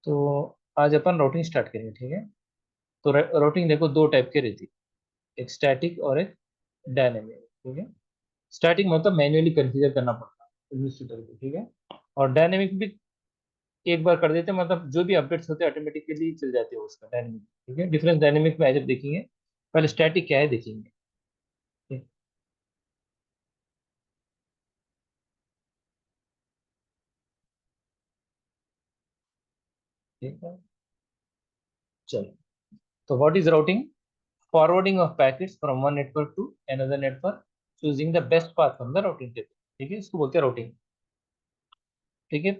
तो आज अपन routing start करेंगे, ठीक है। तो राउटिंग देखो दो टाइप की रहती है, एक स्टैटिक और एक डायनेमिक, ठीक है। स्टैटिक मतलब मैन्युअली कॉन्फ़िगर करना पड़ता है एडमिनिस्ट्रेटर को, ठीक है। और डायनेमिक भी एक बार कर देते हैं, मतलब जो भी अपडेट्स होते हैं ऑटोमेटिकली चल जाते हैं उसका डायनेमिक, ठीक है। डिफरेंस डायनेमिक में जब देखेंगे, पहले स्टैटिक क्या है देखेंगे, ठीक ठीक है। चलो, तो what is routing? Forwarding of packets from one network to another network, choosing the best path from the routing table, ठीक है। इसको बोलते हैं राउटिंग, ठीक है।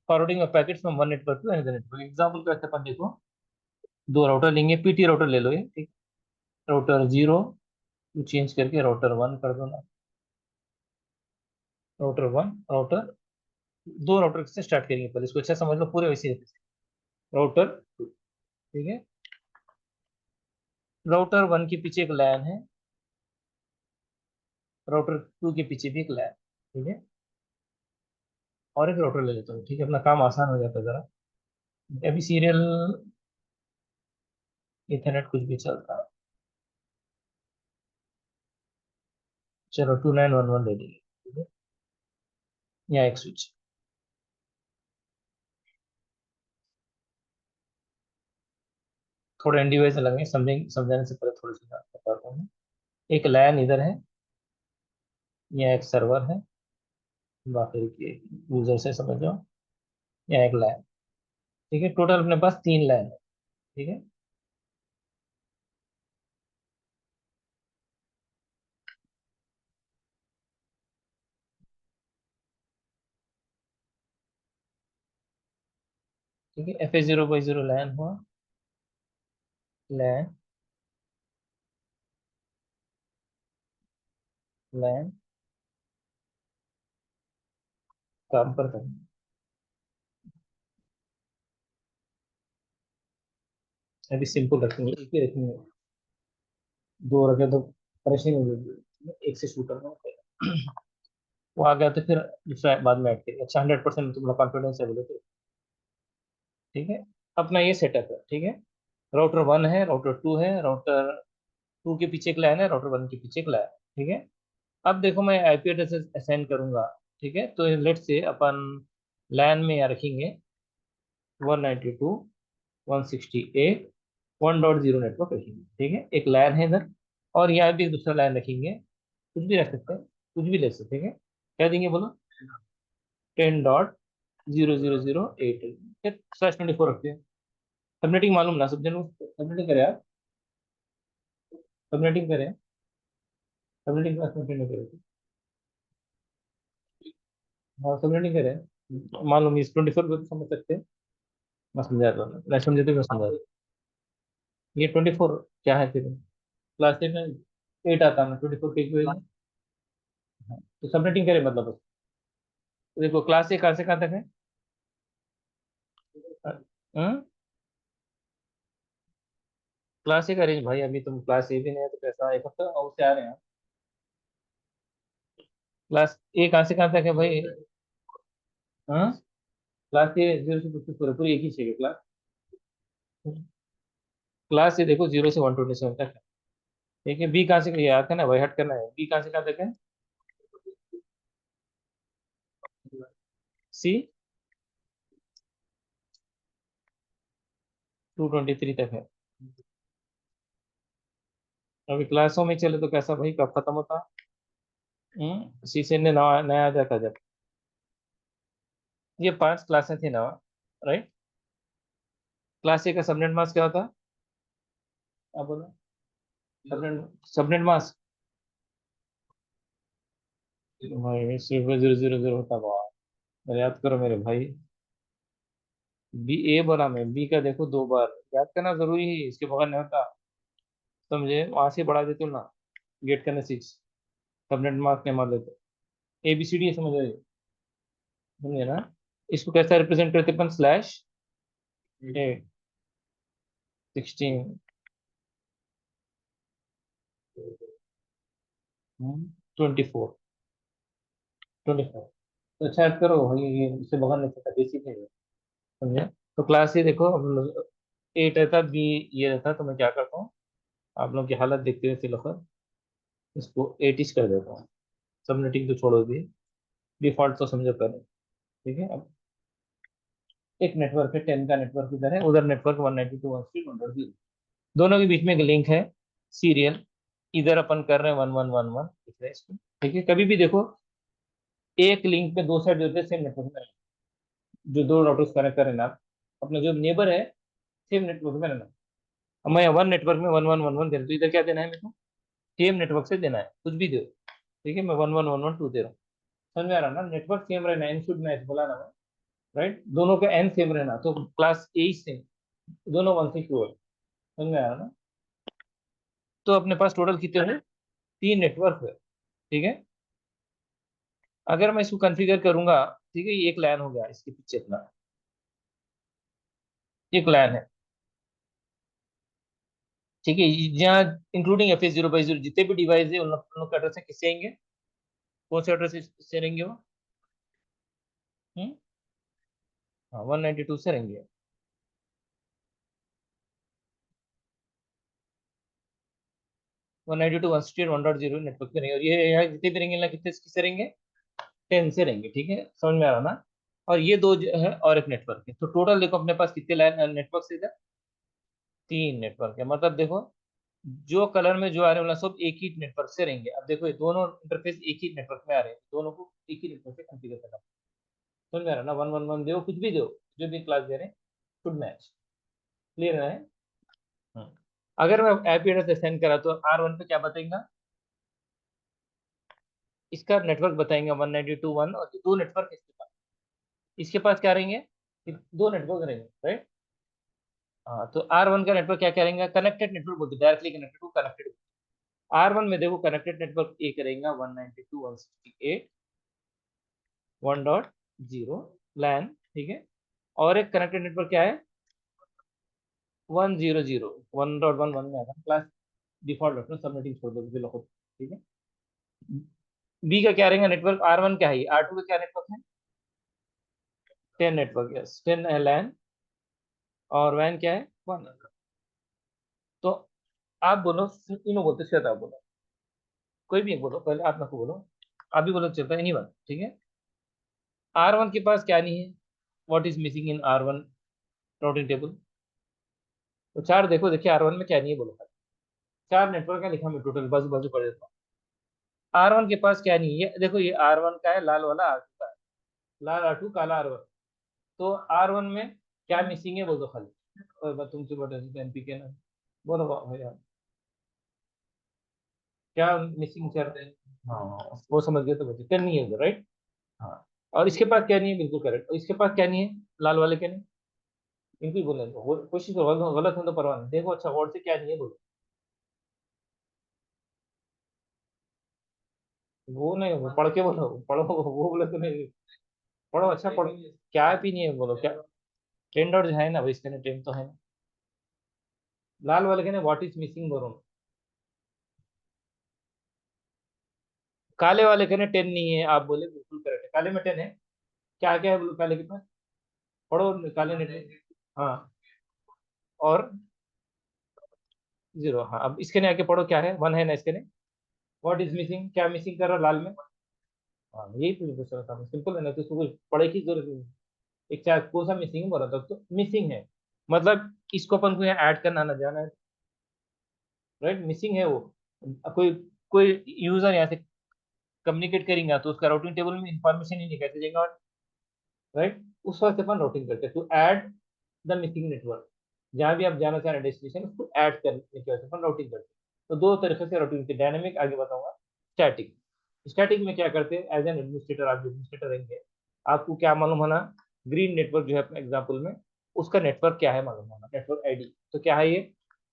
Forwarding of packets from one network to another network, example के वास्ते अपन देखो, दो राउटर लेंगे, पीटी राउटर ले लो ये, ठीक। राउटर जीरो चेंज करके राउटर वन कर दो ना, राउटर वन, राउटर दो राउटर से स्टार्ट करेंगे, पहले इसको अच्छा समझ लो पूरे वैसे। राउटर टू, ठीक है। राउटर वन के पीछे एक लैन है, राउटर टू के पीछे भी एक लैन, ठीक है। और एक राउटर ले लेता हूँ, ठीक है, अपना काम आसान हो जाता है जरा। अभी सीरियल इथरनेट कुछ भी चलता है। चलो 2911 ले लीजिए, ठीक है। यहाँ एक स्विच, थोड़े एन डिवाइस लगेंगे, समझाने से पहले थोड़ी सी बात बताता हूँ। एक लैन इधर है, यहाँ एक सर्वर है, बाकी यूजर से समझ जाओ। यहाँ एक लैन, ठीक है। टोटल अपने पास तीन लैन है, ठीक है। ठीक है, FA0/0 लैन हुआ, लैन, लैन काम पर करना। अभी सिंपल रखेंगे, एक ही रखेंगे, दो रखे तो परेशानी हो जाएगी, एक से शुरू करना होगा। वो आ गया तो फिर दूसरा बाद में ऐड करिए। अच्छा, 100% तुम्हारा कॉन्फिडेंस है बोले तो, ठीक है। अपना ये सेटअप है, ठीक है। राउटर वन है, राउटर टू है, राउटर टू के पीछे एक लाइन है, राउटर वन के पीछे एक लाइन, ठीक है। अब देखो मैं आईपी एड्रेस असाइन करूंगा, ठीक है। तो लेट से अपन लैन में यहाँ रखेंगे 192.168.1.0 नेटवर्क रखेंगे, ठीक है। एक लैन है इधर, और यहाँ भी एक दूसरा लैन रखेंगे, कुछ भी रख सकते हैं, कुछ भी ले सकते हैं, ठीक है। क्या देंगे बोलो? 10.00088 रखते हैं। सबनेटिंग मालूम ना सब जन, सबनेटिंग करे यार, सबनेटिंग करे, सबनेटिंग क्लास में नहीं करे। हाँ सबनेटिंग करे, मालूम इस 24 को तो समझ सकते हैं। मैं समझा रहा हूँ, नहीं समझे तो मैं समझा रहा हूँ। ये 24 क्या है फिर? क्लास 8 में 8 आता है ना, 24 के इक्वल। तो सबनेटिंग करे मतलब बस। तो देखो क्लास ए कहाँ से कहाँ तक है? हाँ? क्लास ए का रेंज भाई, अभी तुम क्लास ए भी नहीं है तो कैसा, एक हफ्ता और से आ रहे हैं। क्लास ए कहाँ से कहाँ तक है भाई? हाँ, क्लास ए 0 से 54 पूरे पूरी एक ही चाहिए क्लास। क्लास ए देखो 0 से 127 तक है, ठीक है। बी कहाँ से, याद करना है भाई, हट करना है, बी कहाँ से कहाँ तक है? सी 223 तक है। अभी क्लासों में चले तो कैसा भाई, कब खत्म होता? सी से ने नया नया आ जाता जब। ये 5 क्लासें थी ना, राइट। क्लास ए का सबनेट मास्क क्या होता? आप बोलो। सबनेट मास्क भाई सिर्फ 000 होता भाई, याद करो मेरे भाई। बी ए बोला मैं, बी का देखो दो बार, याद करना जरूरी है, इसके बगैर नहीं होता। समझे, वहां से बढ़ा देते हो ना, गेट करने 6, सबनेट मास्क नहीं मार देते। ABCD समझ रहे हो? समझे ना? इसको कैसे रिप्रेजेंट करते अपन, /8, 16, 24, 24। तो अच्छा याद करो भाई, ये इससे बगैर नहीं सकता, बेसिक है ये, समझे। तो क्लास ये देखो, हम 8 रहता, बी ये रहता, तो मैं क्या करता हूँ, आप लोगों की हालत देखते हुए फिलहाल इसको 8 कर देता हूँ। सबनेटिंग तो छोड़ो भी, डिफॉल्ट तो समझो पहले। ठीक है, अब एक नेटवर्क है, 10 का नेटवर्क इधर है, उधर नेटवर्क 192.168.1.0, दोनों के बीच में एक लिंक है सीरियल। इधर अपन कर रहे हैं 1111 दिख रहा है इसको। ठीक है, कभी भी देखो एक लिंक पे दो साइड होते हैं सेम नेटवर्क में, जो दो राउटर्स कनेक्ट कर रहे हैं ना, अपना जो नेबर है सेम नेटवर्क में रहना। अब मैं वन नेटवर्क में 1111 दे रहा हूँ, तो इधर क्या देना है मेरे को, सेम नेटवर्क से देना है, कुछ भी दो। ठीक है, मैं 11112 दे रहा हूँ। समझ में आ रहा ना, नेटवर्क सेम रहना, एन शुड मैच बोला ना मैं, राइट, दोनों का एन सेम रहना, तो क्लास ए सेम, दोनों वन से शुरू है। समझ में आ रहा ना। तो अपने पास टोटल कितने हैं, 3 नेटवर्क है। ठीक है, अगर मैं इसको कॉन्फ़िगर करूंगा, ठीक है, ये एक लाइन हो गया इसके पीछे इतना, एक लाइन है। ठीक है, जहाँ इंक्लूडिंग FA0/0 जितने भी डिवाइस है उन लोग का एड्रेस किससे आएंगे, कौन से एड्रेस से रहेंगे वो, हम्म, हाँ 192 से रहेंगे। 192.168.1.0 नेटवर्क पे रहेंगे, और ये यहाँ जितने भी रहेंगे ना, कितने किससे रहेंगे, 10 से रहेंगे। ठीक है, समझ में आ रहा ना। और ये दो जो है और एक नेटवर्क है, तो टोटल देखो अपने पास कितने लाइन नेटवर्क से इधर, 3 नेटवर्क है। मतलब देखो जो कलर में जो आ रहे हैं मतलब सब एक ही नेटवर्क से रहेंगे। अब देखो ये दोनों इंटरफेस एक ही नेटवर्क में आ रहे हैं, दोनों को एक ही नेटवर्क से कॉन्फ़िगर करना। समझ में आ रहा ना, 111 दो, कुछ भी दो, जो भी क्लास दे रहे हैं शुड मैच। क्लियर है। हम्म। अगर मैं आईपी एड्रेस सेंड करा तो R1 पे क्या बताएगा, इसका नेटवर्क बताएंगे 192.1, और दो नेटवर्क इसके पास क्या रहेंगे, दो नेटवर्क रहेंगे, राइट। हाँ, तो R1 का नेटवर्क क्या करेंगे, कनेक्टेड नेटवर्क बोलते, directly connected to connected. R1 में देखो कनेक्टेड नेटवर्क एक रहेगा 192.168.1.0 लैन। ठीक है, और एक कनेक्टेड नेटवर्क क्या है, 100 1.11 में आता है क्लास, डिफॉल्ट रखना, सबनेटिंग छोड़ दो बिल्कुल। ठीक है, बी का क्या रहेगा नेटवर्क, R1 क्या है, R2 का क्या नेटवर्क है, 10 नेटवर्क, यस 10 है लैन, और वैन क्या है 1। तो आप बोलो, तीनों बोलते श्वेत, आप बोलो, कोई भी एक बोलो, पहले आप ना को बोलो, आप भी बोलो, चलता है नहीं बात। ठीक है, R1 के पास क्या नहीं है, what is missing in R1 routing table, तो चार देखो, देखिए R1 में क्या नहीं है बोलो, चार नेटवर्क है लिखा, मैं टोटल बाजू बाजू पढ़ देता हूँ। R1 के पास क्या नहीं है, देखो ये R1 का है लाल वाला, R2 का है लाल, R2 काला R1। तो R1 में क्या मिसिंग है बोल दो खाली, और मैं तुमसे बता NPK ना, बोलो भैया क्या मिसिंग करते हैं। हाँ वो समझ गए, तो बच्चे टेन नहीं है, राइट। हाँ, और इसके पास क्या नहीं है, बिल्कुल करेक्ट, और इसके पास क्या नहीं है, लाल वाले क्या नहीं, इनको ही बोले, कोशिश करो, गलत हो तो परवाह नहीं, देखो अच्छा वर्ड से क्या नहीं है बोलो, वो नहीं, वो पढ़ के बोलो, पढ़ो, वो बोले तो नहीं, पढ़ो अच्छा पढ़ो, क्या भी नहीं है बोलो, क्या 10 डॉट है ना भाई, इसके लिए 10 तो है ना, लाल वाले के ना व्हाट इज मिसिंग बोलो, काले वाले के ना 10 नहीं है, आप बोले बिल्कुल करेक्ट है, काले में 10 है, क्या क्या है बोलो काले के पास, पढ़ो काले ने, हाँ, और 0, हाँ, अब इसके ने आके पढ़ो क्या है, 1 है ना इसके ने, व्हाट इज मिसिंग, क्या मिसिंग कर रहा लाल में, हाँ यही तो पूछ रहा था मैं, सिंपल है ना, तो इसको कुछ पढ़े की जरूरत नहीं। एक चार कौन सा मिसिंग है बोला था, तो मिसिंग है, मतलब इसको अपन को यहाँ ऐड करना ना जाना है, राइट, मिसिंग है वो। कोई कोई यूजर यहाँ से कम्युनिकेट करेंगे तो उसका राउटिंग टेबल में इंफॉर्मेशन ही नहीं कैसे जाएगा, राइट, उस वक्त अपन राउटिंग करते हैं to add the missing network, जहाँ भी आप जाना चाह रहे हैं डेस्टिनेशन, उसको ऐड करने की वजह से अपन राउटिंग करते हैं। तो दो तरीके से राउटिंग की, डायनेमिक आगे बताऊंगा, स्टैटिक। स्टैटिक में क्या करते हैं, एज एन एडमिनिस्ट्रेटर, आप एडमिनिस्ट्रेटर रहेंगे, आपको क्या मालूम होना, ग्रीन नेटवर्क जो है अपने एग्जाम्पल में, उसका नेटवर्क क्या है मालूम होना, नेटवर्क आईडी, तो क्या है ये,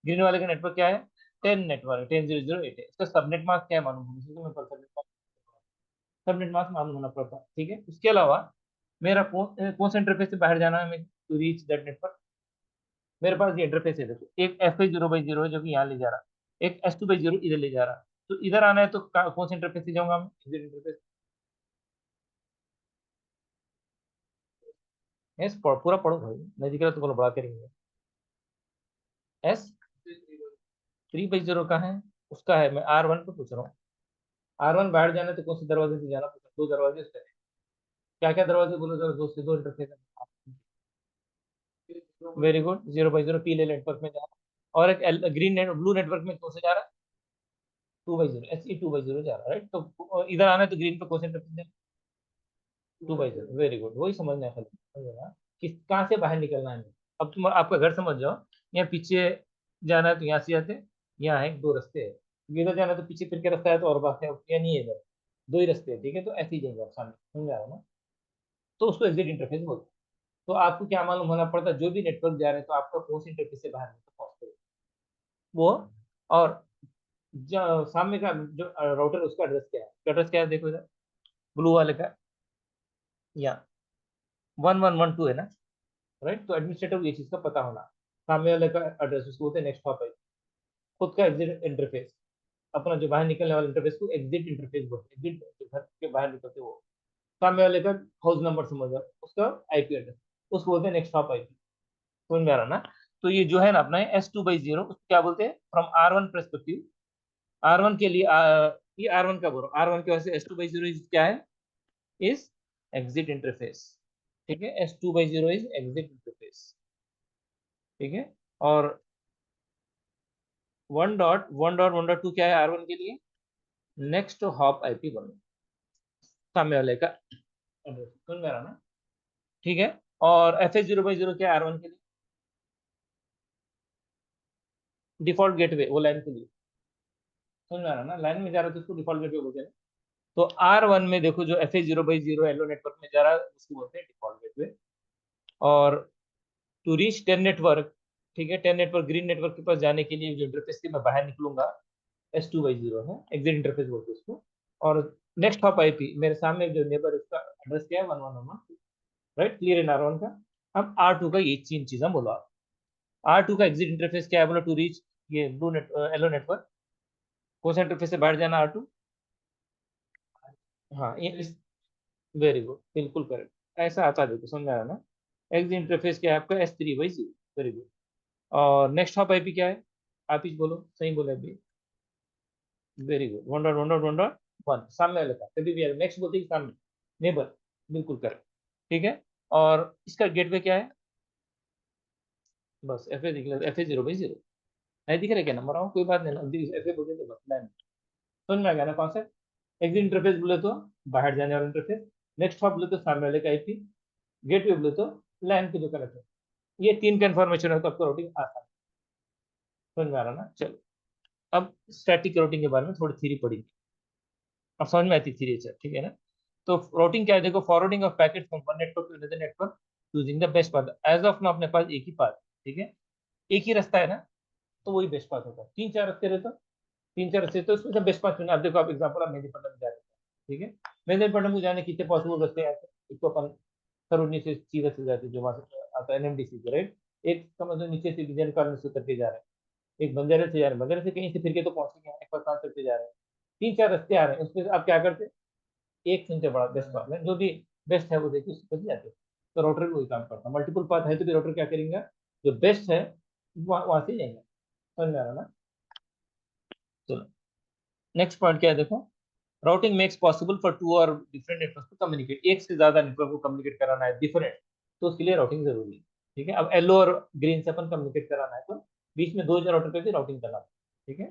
ग्रीन वाले का नेटवर्क क्या है, 10 नेटवर्क 10.0.0.8 है, इसका सबनेट मास्क क्या है मालूम होना, इसको मैं सबनेट मास्क मालूम होना पड़ता है। ठीक है, उसके अलावा मेरा कौन सा इंटरफेस से बाहर जाना है टू रीच दैट नेटवर्क, मेरे पास ये इंटरफेस है, देखो एक FA0/0 है जो कि यहाँ ले जा रहा है, एक S2/0 इधर ले जा रहा है, तो इधर आना है तो कौन से इंटरफेस से जाऊंगा मैं, इधर इंटरफेस, एस पूरा पढ़ो भाई, नहीं दिख रहा तो बोलो बड़ा करेंगे। एस 3/0 का है, उसका है, मैं R1 पे पूछ रहा हूँ। R1 बाहर जाना है तो कौन से दरवाजे से जाना पड़ता है? दो दरवाजे से। क्या क्या दरवाजे बोलो जरा, दो से दो इंटरफेस है। वेरी गुड, 0/0 पीले नेटवर्क में जा रहा है। और एक ग्रीन नेट ब्लू नेटवर्क में कौन से जा रहा है? 2/0, SE 2/0 जा रहा है, राइट? तो इधर आना है तो ग्रीन पे कौन से इंटरफेस? 2/0, वेरी गुड, वही समझना है खाली, समझना कि कहाँ से बाहर निकलना है। अब तुम आपका घर समझ जाओ, यहाँ पीछे जाना है तो यहाँ से आते, यहाँ है दो रास्ते है, इधर जाना है तो पीछे फिर के रास्ता है तो और बात है, या नहीं है इधर, दो ही रास्ते हैं, ठीक है? तो ऐसे ही जाएंगे आप सामने, समझ आ रहा है ना? तो उसको एग्जिट इंटरफेस बोलते हैं। तो आपको क्या मालूम होना पड़ता है, जो भी नेटवर्क जा रहे हैं तो आपका कौन से इंटरफेस से बाहर निकल पहुंचते वो। और सामने का जो राउटर उसका एड्रेस क्या है देखो इधर, ब्लू वाले का, या 1112 है ना, राइट? तो एडमिनिस्ट्रेटर को ये चीज का पता होना, सामने वाले का एड्रेस उसको बोलते हैं नेक्स्ट हॉप है। खुद का एग्जिट इंटरफेस, अपना जो बाहर निकलने वाला इंटरफेस को एग्जिट इंटरफेस बोलते हैं, एग्जिट घर के बाहर निकलते वो। सामने वाले का हाउस नंबर समझ लो, उसका IP एड्रेस, उसको बोलते हैं नेक्स्ट हॉप IP। समझ में आ रहा ना? तो ये जो है ना अपना S2/0, क्या बोलते हैं, फ्रॉम R1 परस्पेक्टिव। R1 के लिए ये R1 का बोलो, R1 की वजह से S2/0 क्या है? Is exit interface. ठीक है, S2/0 इज एग्जिट इंटरफेस। ठीक है। और 1.1.1.2 क्या है R1 के लिए? नेक्स्ट हॉप IP बनो, सामने वाले का एड्रेस। समझ में आ रहा ना? ठीक है। और FS0/0 क्या है R1 के लिए? डिफॉल्ट गेटवे, वो लाइन के लिए। समझ में आ रहा ना? लाइन में जा रहा है तो उसको डिफॉल्ट गेटवे बोलते हैं। तो R1 में देखो, जो FS0/0 येलो नेटवर्क में जा रहा है उसको बोलते हैं डिफॉल्ट गेटवे। और टू रीच 10 नेटवर्क, ठीक है, 10 नेटवर्क ग्रीन नेटवर्क के पास जाने के लिए जो इंटरफेस से मैं बाहर निकलूंगा, S2/0 है, एग्जिट इंटरफेस बोलते हैं उसको। और नेक्स्ट हॉप IP, मेरे सामने जो नेबर है उसका एड्रेस क्या है? 1111, राइट? क्लियर है R1 का? अब R2 का ये तीन चीजें बोलो आप। R2 का एग्जिट इंटरफेस क्या है बोलो? टू रीच ये ब्लू नेट येलो नेटवर्क, कौन सा इंटरफेस से बाहर जाना R2? हाँ, ये वेरी गुड, बिल्कुल करेक्ट, ऐसा आता है, देखो समझ में आ रहा है ना? एग्जिट इंटरफेस क्या है आपका? S3/0, very good. और नेक्स्ट हॉप IP क्या है? आप ही बोलो, सही बोले अभी। वेरी गुड, 1.1.1.1, सामने वाले का कभी भी नेक्स्ट बोलते ही सामने, नेबर, बिल्कुल करेक्ट। ठीक है। और इसका गेटवे क्या है? बस FA0/0, नहीं दिख रहा क्या नंबर? आओ, कोई बात नहीं, FA बोले तो बस लाइन, समझ में आ गया ना कॉन्सेप्ट? एग्जिट इंटरफेस बोले तो बाहर जाने वाला इंटरफेस, नेक्स्ट हॉप बोले तो सामने वाले का IP, गेटवे बोले तो लाइन के जो कनेक्ट है। ये तीन का इन्फॉर्मेशन है तो आपको राउटिंग आसान है। समझ में आ रहा ना? चलो, अब स्टैटिक राउटिंग के बारे में थोड़ी थ्योरी पढ़ेंगे, अब समझ में आती थ्योरी, अच्छा ठीक है ना? तो राउटिंग क्या है देखो, forwarding of packet from one network to another network using the best path. As of now अपने पास एक ही पाथ, ठीक है, एक ही रास्ता है ना, तो वही बेस्ट पाथ होता है। तीन चार रास्ते रहते, तीन चार रास्ते, तो उसमें से बेस्ट पाथ चुना। अब देखो, आप एग्जांपल, आप मेदिनीपट्टनम जा रहे हैं, ठीक है, मेदिनीपट्टनम को जाने कितने पॉसिबल रास्ते हैं? एक तो अपन सरोजनी से सीधा चल जाते हैं, जो वहां से आता है NMDC से, राइट? एक समझ लो नीचे से विजय कॉलोनी से करके जा रहे हैं, एक बंजारे से जा रहे हैं, बंजारे से कहीं से फिर के तो पहुंचेंगे, एक परेशान करके जा रहे हैं। तीन चार रास्ते आ रहे हैं, उसमें आप क्या करते हैं? एक चुनते, बड़ा बेस्ट पाथ है, जो भी बेस्ट है वो देखिए उसको चले जाते हैं। तो रोटर भी वही काम करता है, मल्टीपल पाथ है तो भी रोटर क्या करेंगे? जो बेस्ट है वहां से जाएंगे। समझ में आ रहा ना? चलो, नेक्स्ट पॉइंट क्या है देखो, routing makes possible for two और डिफरेंट नेटवर्क टू कम्युनिकेट। एक से ज्यादा नेटवर्क को कम्युनिकेट कराना है डिफरेंट, तो उसके लिए राउटिंग जरूरी है। ठीक है, अब येलो और ग्रीन से अपन कम्युनिकेट कराना है तो बीच में दो राउटर पे भी राउटिंग करना है। ठीक है।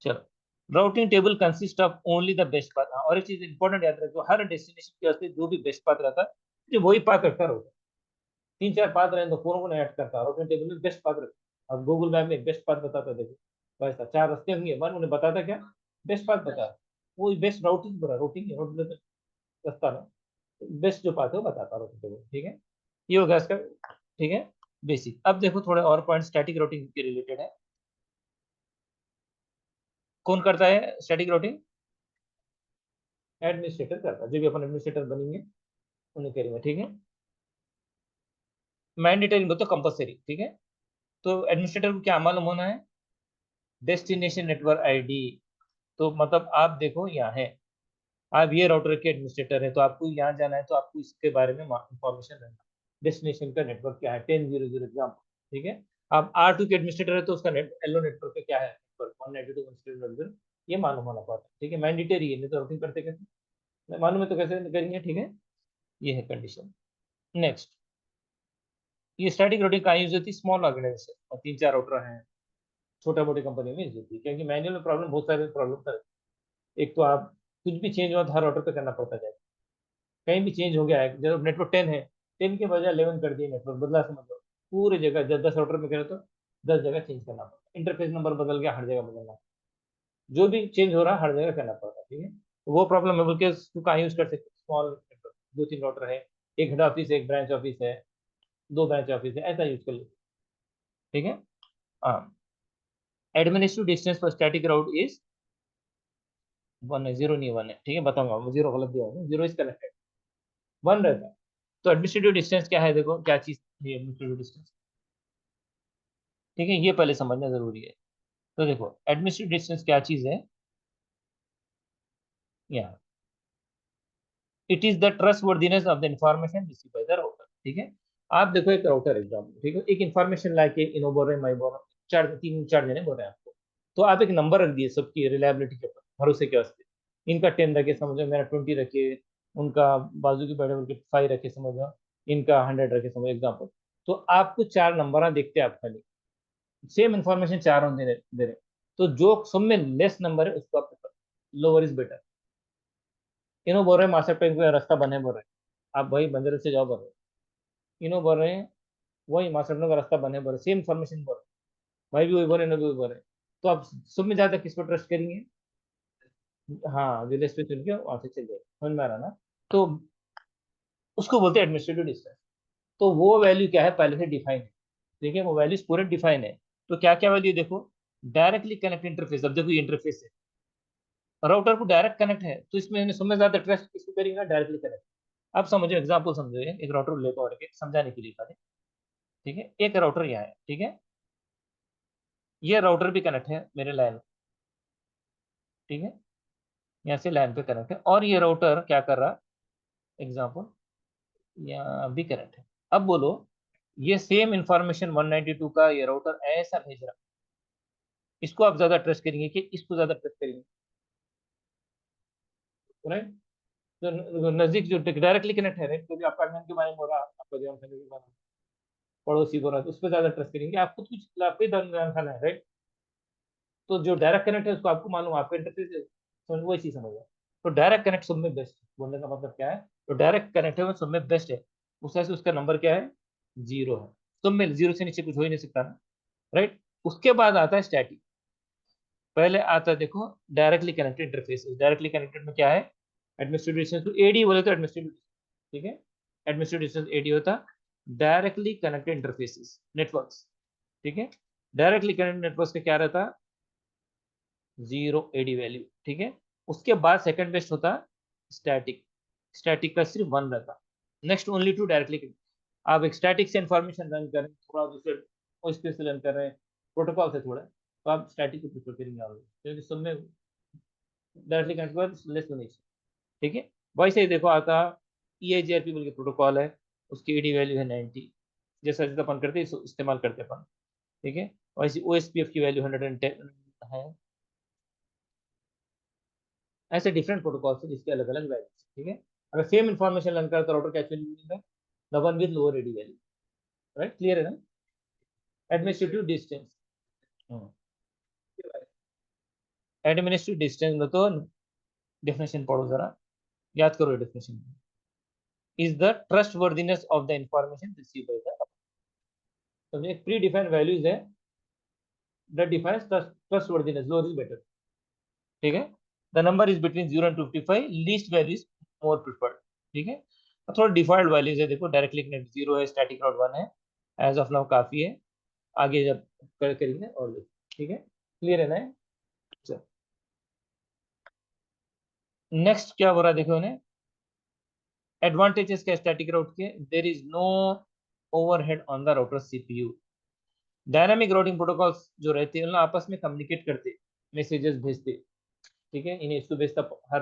चलो, routing table consist of only the best path. और एक चीज इंपॉर्टेंट याद रखो, हर डेस्टिनेशन के वास्ते जो भी बेस्ट पाथ रहता है, जो वही पाथ रखता है। तीन चार पाथ रहे तो फोन को ऐड करता है, राउटिंग टेबल में बेस्ट पाथ रखता। अब गूगल मैप में बेस्ट पाथ बताता है, देखो वैसा चार रास्ते होंगे, वन उन्हें बताता क्या? बेस्ट पाथ बता, वो बेस्ट राउटिंग पूरा राउटिंग राउटिंग रास्ता ना, बेस्ट जो पाथ है वो बताता राउटिंग टेबल। ठीक है, ये होगा इसका, ठीक है, बेसिक। अब देखो थोड़े और पॉइंट स्टैटिक राउटिंग के रिलेटेड है। कौन करता है स्टैटिक राउटिंग? एडमिनिस्ट्रेटर करता है, जो भी अपन एडमिनिस्ट्रेटर बनेंगे उन्हें करेंगे। ठीक है, मैंडेटरी मतलब कंपलसरी। ठीक है, तो एडमिनिस्ट्रेटर को क्या मालूम होना है? Destination network ID। तो मतलब आप देखो यहाँ है, आप ये राउटर के एडमिनिस्ट्रेटर है तो आपको यहाँ जाना है तो आपको इसके बारे में इंफॉर्मेशन रहना। डेस्टिनेशन का नेटवर्क क्या है, 1000 एग्जाम्पल, ठीक है। अब R2 के एडमिनिस्ट्रेटर है तो उसका एलो नेटवर्क का क्या है, नेटवर्क 192.168.0, ये मालूम होना पड़ता है, ठीक है, मैंडेटरी है, नहीं तो रूटिंग करते कैसे, मालूम है तो कैसे करेंगे, ठीक है, ये है कंडीशन। नेक्स्ट, ये स्टैटिक रूटिंग कहाँ यूज होती है, स्मॉल ऑर्गेनाइजेशन और 3-4 राउटर हैं, छोटा मोटी कंपनी में यूज होती है, क्योंकि मैनुअल में प्रॉब्लम, बहुत सारे प्रॉब्लम था। एक तो आप कुछ भी चेंज हुआ तो हर राउटर पे करना पड़ता है, कहीं भी चेंज हो गया है, जब नेटवर्क 10 है, 10 के बजाय 11 कर दिए, नेटवर्क बदला, समझ लो पूरी जगह, जब 10 राउटर में करे तो 10 जगह चेंज करना पड़ता, इंटरफेस नंबर बदल गया, हर जगह बदलना, जो भी चेंज हो रहा है हर जगह करना पड़ता है, ठीक है। तो वो प्रॉब्लम है, बल्कि उसको कहाँ यूज कर सकते, स्मॉल नेटवर्क, 2-3 राउटर है, एक हेड ऑफिस है, एक ब्रांच ऑफिस है, 2 ब्रांच ऑफिस है, ऐसा यूज कर लो, ठीक है। हाँ, administrative distance for static route is 1 है, 0 नहीं, 1 है, ठीक है, बताऊंगा, 0 गलत दिया होगा, 0 इज कनेक्टेड, 1 रहता है। तो एडमिनिस्ट्रेटिव डिस्टेंस क्या है, देखो क्या चीज है एडमिनिस्ट्रेटिव डिस्टेंस, ठीक है, ये पहले समझना जरूरी है। तो देखो एडमिनिस्ट्रेटिव डिस्टेंस क्या चीज है, यहाँ it is the trustworthiness of the information receive by the router, ठीक है। आप देखो एक राउटर एग्जाम्पल, ठीक है, एक इन्फॉर्मेशन लाके इनो बोल रहे, मैं बोल रहा हूँ, 3-4 जने बोल रहे हैं आपको, तो आप एक नंबर रख दिए सबकी रिलायबिलिटी के ऊपर, भरोसे के वास्ते, इनका 10 रखे, समझो मेरा 20 रखे, उनका बाजू की बैठे उनके 5 रखे, समझो इनका 100 रखे, समझो एग्जाम्पल। तो आपको 4 नंबर देखते हैं आप, खाली सेम इन्फॉर्मेशन 4 दे रहे, तो जो सब में लेस नंबर है उसको आप लोअर इज बेटर। इन्हों बोल रहे हैं मास्टर प्लान का रास्ता बने, बोल रहे हैं आप भाई बंदर से जाओ, बोल रहे हैं इन्हों बोल रहे हैं वही मास्टर प्लान का रास्ता बने, बोल रहे सेम इन्फॉर्मेशन बोल रहे हैं, भाई भी वही बोल रहे हैं, भी वही बोल रहे हैं, तो आप सब में ज्यादा किस पर ट्रस्ट करेंगे, हाँ जो लेस पे चुन के वहां से चल जाए, समझ में आ रहा ना। तो उसको बोलते हैं एडमिनिस्ट्रेटिव डिस्टेंस। तो वो वैल्यू क्या है, पहले से डिफाइन है, ठीक है, वो वैल्यूज पूरे डिफाइन है। तो क्या क्या वैल्यू देखो, डायरेक्टली कनेक्ट इंटरफेस, अब देखो ये इंटरफेस है, राउटर को डायरेक्ट कनेक्ट है, तो इसमें समझ ज्यादा ट्रस्ट किसको करेंगे, डायरेक्टली कनेक्ट। अब समझो एग्जाम्पल, समझो एक राउटर लेता हूँ समझाने के लिए खाली, ठीक है, एक राउटर यहाँ है, ठीक है, ये राउटर भी कनेक्ट है मेरे लाइन, ठीक है, यहाँ से लाइन पे कनेक्ट है, और ये राउटर क्या कर रहा, एग्जाम्पल यहाँ भी कनेक्ट है। अब बोलो ये सेम इंफॉर्मेशन 192 का ये राउटर ऐसा भेज रहा, इसको आप ज्यादा ट्रस्ट करेंगे कि इसको ज्यादा ट्रस्ट करेंगे, राइट। तो नजदीक जो डायरेक्टली कनेक्ट है, राइट, तो भी आपका के बारे में हो रहा, आपका ध्यान खाने के बारे में, पड़ोसी को रहा, तो उस पर ज्यादा ट्रस्ट करेंगे, आपको कुछ आप ही ध्यान खाना है, राइट। तो जो डायरेक्ट कनेक्ट है उसको आपको मालूम है, आपका इंटरफेस है, समझ वही चीज समझ, तो डायरेक्ट कनेक्ट सब में बेस्ट बोलने का मतलब क्या है, तो डायरेक्ट कनेक्ट है वो सब में बेस्ट है, उस वजह से उसका नंबर क्या है, 0 है, सब में 0 से नीचे कुछ हो ही नहीं सकता ना, राइट। उसके बाद आता है स्टैटिक, पहले आता है देखो directly connected interface, directly connected में क्या है, एडमिनिस्ट्रेटिव डिस्टेंस, तो एडी बोले तो एडमिनिस्ट्रेटिव, ठीक है, एडमिनिस्ट्रेटिव डिस्टेंस एडी होता, डायरेक्टली कनेक्टेड इंटरफेसेस नेटवर्क्स, ठीक है, डायरेक्टली कनेक्टेड नेटवर्क्स का क्या रहता, 0 एडी वैल्यू, ठीक है। उसके बाद सेकंड बेस्ट होता स्टैटिक, स्टैटिक का सिर्फ 1 रहता, नेक्स्ट ओनली टू डायरेक्टली। आप एक स्टैटिक से इंफॉर्मेशन रन करें, थोड़ा दूसरे ओएसपी से रन कर रहे हैं, प्रोटोकॉल से थोड़ा, तो आप स्टैटिक को प्रेफर करेंगे आप, क्योंकि सब में डायरेक्टली कनेक्ट हुआ लेस होनी चाहिए, ठीक है। वैसे ही देखो आता EIGRP बोल के प्रोटोकॉल है, उसकी एडी वैल्यू है 90, जैसा जैसा अपन करते हैं इस्तेमाल करते हैं अपन, ठीक है। वैसे OSPF की वैल्यू 110 है, ऐसे डिफरेंट प्रोटोकॉल है जिसके अलग अलग वैल्यू, ठीक है। अगर सेम इन्फॉर्मेशन लर्न करता राउटर क्या चेंज मिलेगा, the one with lower AD value, right, clear है ना। एडमिनिस्ट्रेटिव डिस्टेंस, एडमिनिस्ट्रेटिव डिस्टेंस में तो डेफिनेशन पढ़ो जरा, याद करो definition, is the trust worthiness of the information receive by the, तो एक प्री डिफाइंड वैल्यूज है that defines trust worthiness, lower is better, ठीक है। The number is between 0 and 255, least value is more preferred, ठीक है। थोड़ा default values है, देखो डायरेक्टली कनेक्ट 0 है, स्टैटिक राउट 1 है, एज ऑफ नाउ काफी है, आगे जब करेंगे और देखें, ठीक है, क्लियर है ना। नेक्स्ट क्या हो रहा है देखो उन्हें, एडवांटेजेस के स्टैटिक राउट के, there is no overhead on the router CPU, dynamic routing protocols जो रहते हैं आपस में कम्युनिकेट करते, मैसेजेस भेजते, ठीक है, इन्हें इसको भेजता हर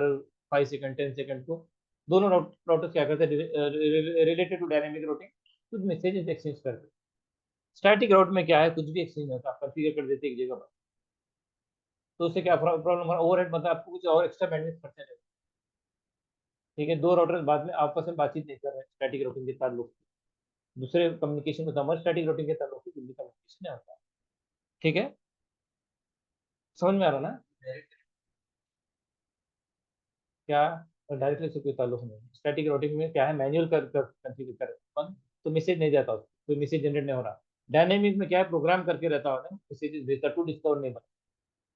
5 सेकंड 10 सेकंड को, दोनों राउटर्स क्या करते हैं रिलेटेड टू डायनामिक राउटिंग, कुछ मैसेजेस एक्सचेंज करते। स्टैटिक राउट में क्या है, कुछ भी एक्सचेंज होता है, आप कॉन्फ़िगर कर देते एक जगह पर, तो उससे क्या प्रॉब्लम है, ओवरहेड मतलब आपको कुछ और एक्स्ट्रा बैंडविड्थ खर्चा नहीं। ठीक है, दो राउटर बाद में आपस में बातचीत नहीं कर रहे हैं स्टैटिक राउटिंग के ताल्लुक से, दूसरे कम्युनिकेशन को समझ स्टैटिक राउटिंग के ताल्लुक से कुछ भी कम्युनिकेशन नहीं होता है। ठीक है, समझ में आ रहा ना क्या? डायरेक्टली से कोई ताल्लुक नहीं। स्टैटिक राउटिंग में क्या है, मैनुअल कर कॉन्फ़िगर कर अपन, तो मैसेज नहीं जाता उसको, कोई मैसेज जनरेट नहीं हो रहा। डायनेमिक में क्या है, प्रोग्राम करके रहता हो ना, मैसेजेस भेजता टू डिस्कवर नेबर।